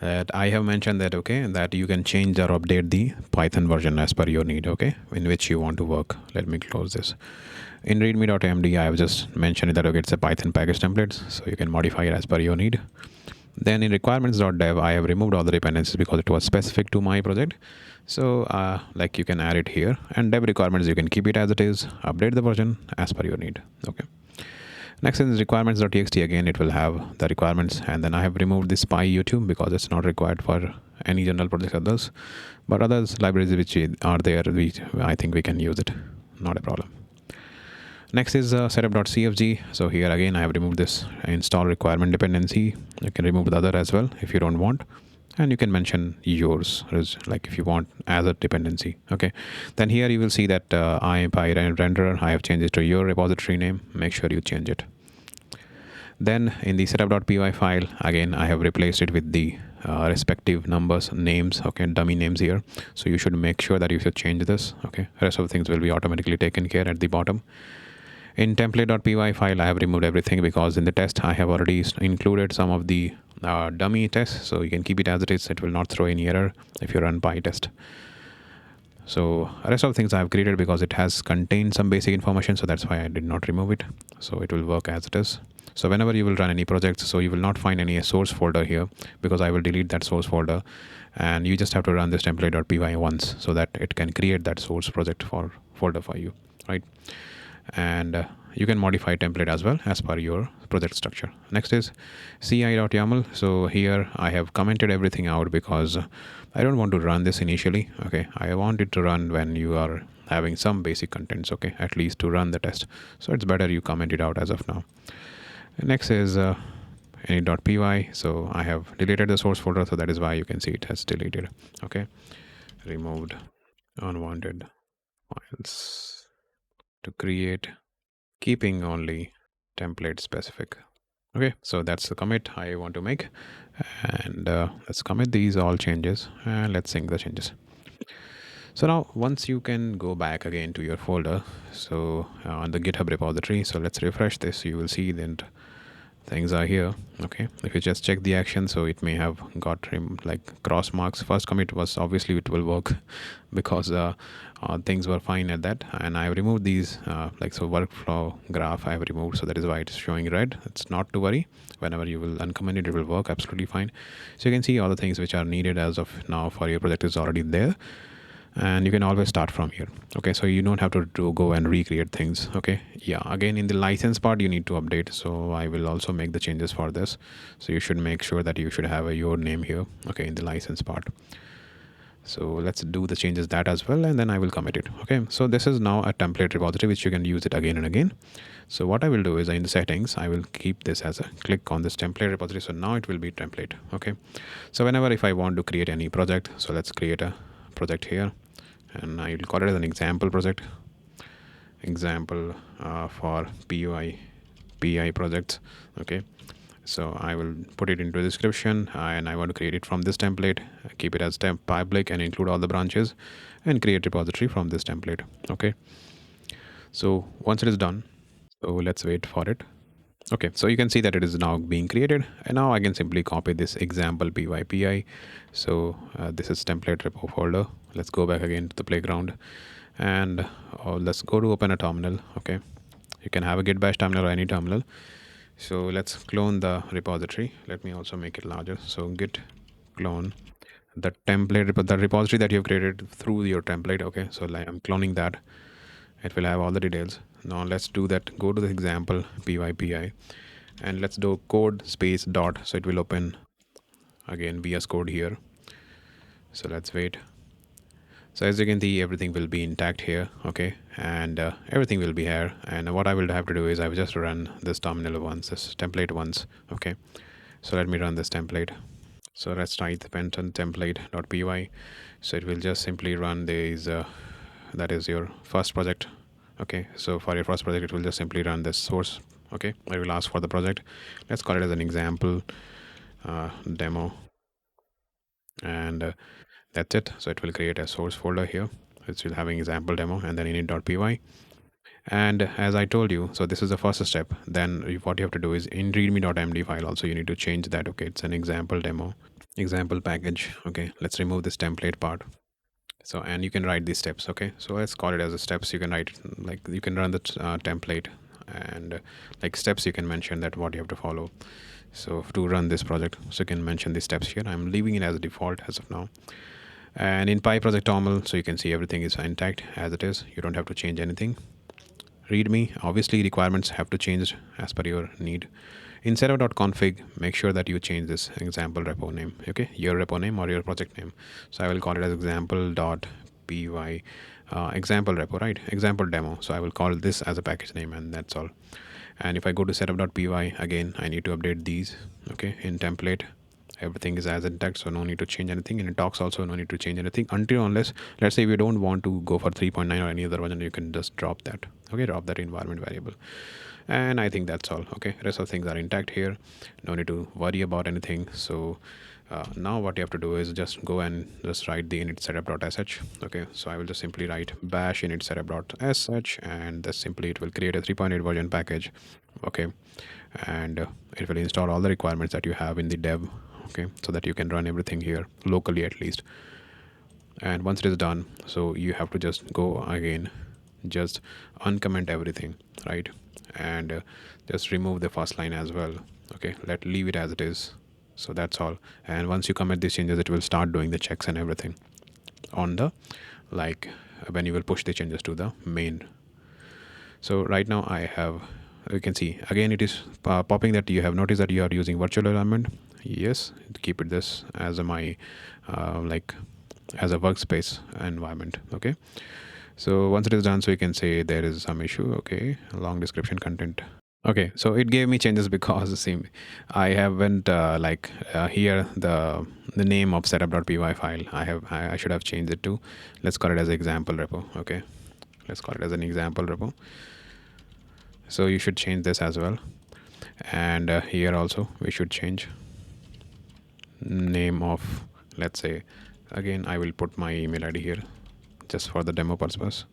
that I have mentioned that, okay, that you can change or update the Python version as per your need, okay, in which you want to work. Let me close this. In readme.md, I have just mentioned that, okay, it's a Python package templates, so you can modify it as per your need. Then in requirements.dev, I have removed all the dependencies because it was specific to my project. So like you can add it here, and dev requirements, you can keep it as it is, update the version as per your need. Okay. Next is requirements.txt. Again, it will have the requirements, and then I have removed this PyUtube because it's not required for any general project others, but others libraries which are there, I think we can use it, not a problem. Next is setup.cfg. So here again I have removed this install requirement dependency. You can remove the other as well if you don't want. and you can mention yours, like if you want as a dependency. Okay, then here you will see that renderer, I have changed it to your repository name. Make sure you change it. Then in the setup.py file, again I have replaced it with the respective numbers, names, okay, dummy names here. So you should make sure that you should change this. Okay, rest of the things will be automatically taken care at the bottom. In template.py file, I have removed everything because in the test I have already included some of the dummy tests, so you can keep it as it is. It will not throw any error if you run PyTest. So rest of the things I have created because it has contained some basic information, so that's why I did not remove it. So it will work as it is. So whenever you will run any projects, so you will not find any source folder here because I will delete that source folder, and you just have to run this template.py once so that it can create that source project folder for you, right? And you can modify template as well as per your project structure. Next is ci.yaml. So here I have commented everything out because I don't want to run this initially. Okay, I want it to run when you are having some basic contents, okay, at least to run the test. So it's better you comment it out as of now. Next is any.py. So I have deleted the source folder, so that is why you can see it has deleted. Okay, removed unwanted files to create, keeping only template specific. Okay, so that's the commit I want to make, and let's commit these all changes and let's sync the changes. So now once you can go back again to your folder, so on the GitHub repository, so let's refresh this. You will see that things are here. Okay, if you just check the action, so it may have got like cross marks. First commit was obviously it will work because things were fine at that, and I have removed these like so workflow graph I have removed, so that is why it's showing red. It's not to worry. Whenever you will uncomment it, it will work absolutely fine. So you can see all the things which are needed as of now for your project is already there, and you can always start from here. Okay, so you don't have to go and recreate things. Okay, yeah, again in the license part you need to update, so I will also make the changes for this. So you should make sure that you should have your name here, okay, in the license part. So let's do the changes that as well, and then I will commit it. Okay, so this is now a template repository which you can use it again and again. So what I will do is in the settings I will keep this as a click on this template repository, so now it will be template. Okay, so whenever if I want to create any project, so let's create a project here, and I will call it as an example project, example for PI projects. Okay, so I will put it into the description, and I want to create it from this template, keep it as public and include all the branches, and create repository from this template. Okay, so once it is done, so let's wait for it. Okay, so you can see that it is now being created, and now I can simply copy this example pypi. So this is template repo folder. Let's go back again to the playground, and let's go to open a terminal. Okay, you can have a git bash terminal or any terminal. So let's clone the repository. Let me also make it larger. So git clone the template, the repository that you've created through your template. Okay, so like I'm cloning that. It will have all the details. Now let's do that. Go to the example pypi, and let's do code space dot. So it will open again VScode here. So let's wait. So as you can see, everything will be intact here. Okay, and everything will be here. And what I will have to do is I will just run this terminal once, this template once. Okay, so let me run this template. So let's type the Penton template.py. So it will just simply run these. That is your first project. Okay, so for your first project it will just simply run this source. Okay, I will ask for the project. Let's call it as an example demo, and that's it. So it will create a source folder here which will having example demo, and then init.py. And as I told you, so this is the first step. Then what you have to do is in readme.md file also you need to change that. Okay, it's an example demo, example package. Okay, let's remove this template part. So, and you can write these steps. Okay, so let's call it as a steps. You can write like you can run the template, and like steps you can mention that what you have to follow. So to run this project, so you can mention the steps here. I'm leaving it as a default as of now. And in pyproject.toml, so you can see everything is intact as it is. You don't have to change anything. Readme, obviously requirements have to change as per your need. In setup.config, make sure that you change this example repo name. Okay, your repo name or your project name. So I will call it as example.py example repo, right? Example demo. So I will call this as a package name, and that's all. And if I go to setup.py again, I need to update these. Okay, in template, everything is as intact, so no need to change anything. And in talks also, no need to change anything until unless, let's say, if you don't want to go for 3.9 or any other version, you can just drop that. Okay, drop that environment variable. And I think that's all. Okay, rest of things are intact here, no need to worry about anything. So now what you have to do is just go and just write the init setup.sh. Okay, so I will just simply write bash init setup.sh, and this simply it will create a 3.8 version package. Okay, and it will install all the requirements that you have in the dev. Okay, so that you can run everything here locally at least. And once it is done, so you have to just go again, just uncomment everything, right? And just remove the first line as well. Okay, leave it as it is. So that's all. And once you commit these changes, it will start doing the checks and everything on the, like, when you will push the changes to the main. So right now I have, you can see again it is popping that you have noticed that you are using virtual environment. Yes, keep it this as my like as a workspace environment. Okay, so once it is done, so you can say there is some issue. Okay, long description content. Okay, so it gave me changes because same I haven't here the name of setup.py file I should have changed it to, let's call it as example repo. Okay, let's call it as an example repo. So you should change this as well. And here also we should change name of, let's say, again I will put my email ID here just for the demo purpose,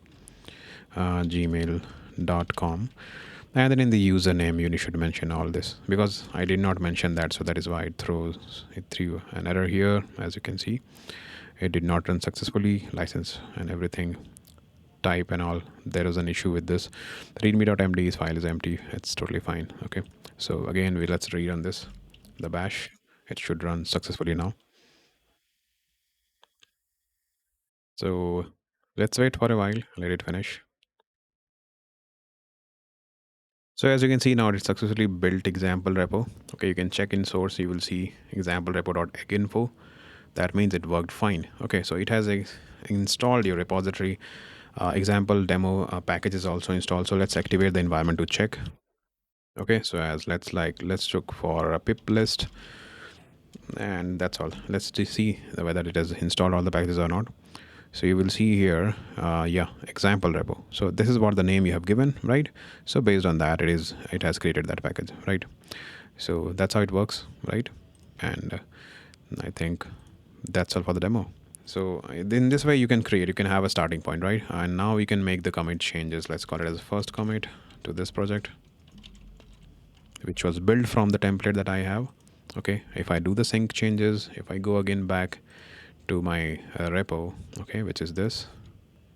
gmail.com. And then in the username you should mention all this, because I did not mention that, so that is why it threw an error here. As you can see, it did not run successfully, license and everything, type and all, there is an issue with this. readme.md file is empty, it's totally fine. Okay, so again let's rerun this, the bash. It should run successfully now. So let's wait for a while, let it finish. So as you can see now, it's successfully built example repo. Okay, you can check in source, you will see example repo.eginfo. That means it worked fine. Okay, so it has installed your repository. Example demo package is also installed. So let's activate the environment to check. Okay, so as let's look for a pip list, and that's all. Let's see whether it has installed all the packages or not. So you will see here, yeah, example repo. So this is what the name you have given, right? So based on that, it has created that package, right? So that's how it works, right? And I think that's all for the demo. So in this way you can have a starting point, right? And now we can make the commit changes. Let's call it as first commit to this project, which was built from the template that I have. Okay, if I do the sync changes, if I go again back to my repo, okay, which is this,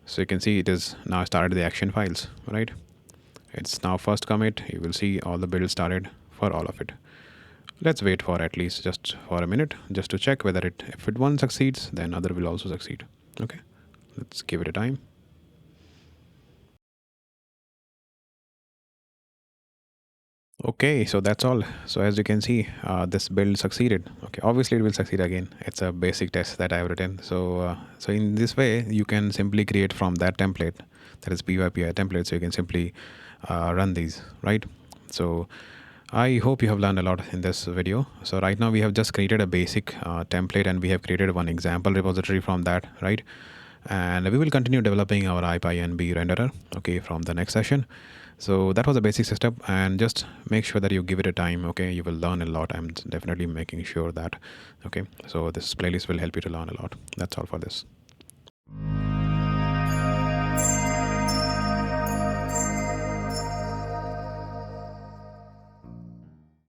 so you can see it is now started the action files, right? It's now first commit. You will see all the builds started for all of it. Let's wait for at least just for a minute just to check whether if one succeeds, then other will also succeed. Okay, let's give it a time. Okay, so that's all. So as you can see, this build succeeded. Okay, obviously it will succeed again. It's a basic test that I have written. So so in this way you can simply create from that template, that is PyPI template. So you can simply run these, right? So I hope you have learned a lot in this video. So right now we have just created a basic template, and we have created one example repository from that, right? And we will continue developing our IPyNB renderer, okay, from the next session. So that was a basic setup, and just make sure that you give it a time. Okay, you will learn a lot. I'm definitely making sure that. Okay, so this playlist will help you to learn a lot. That's all for this.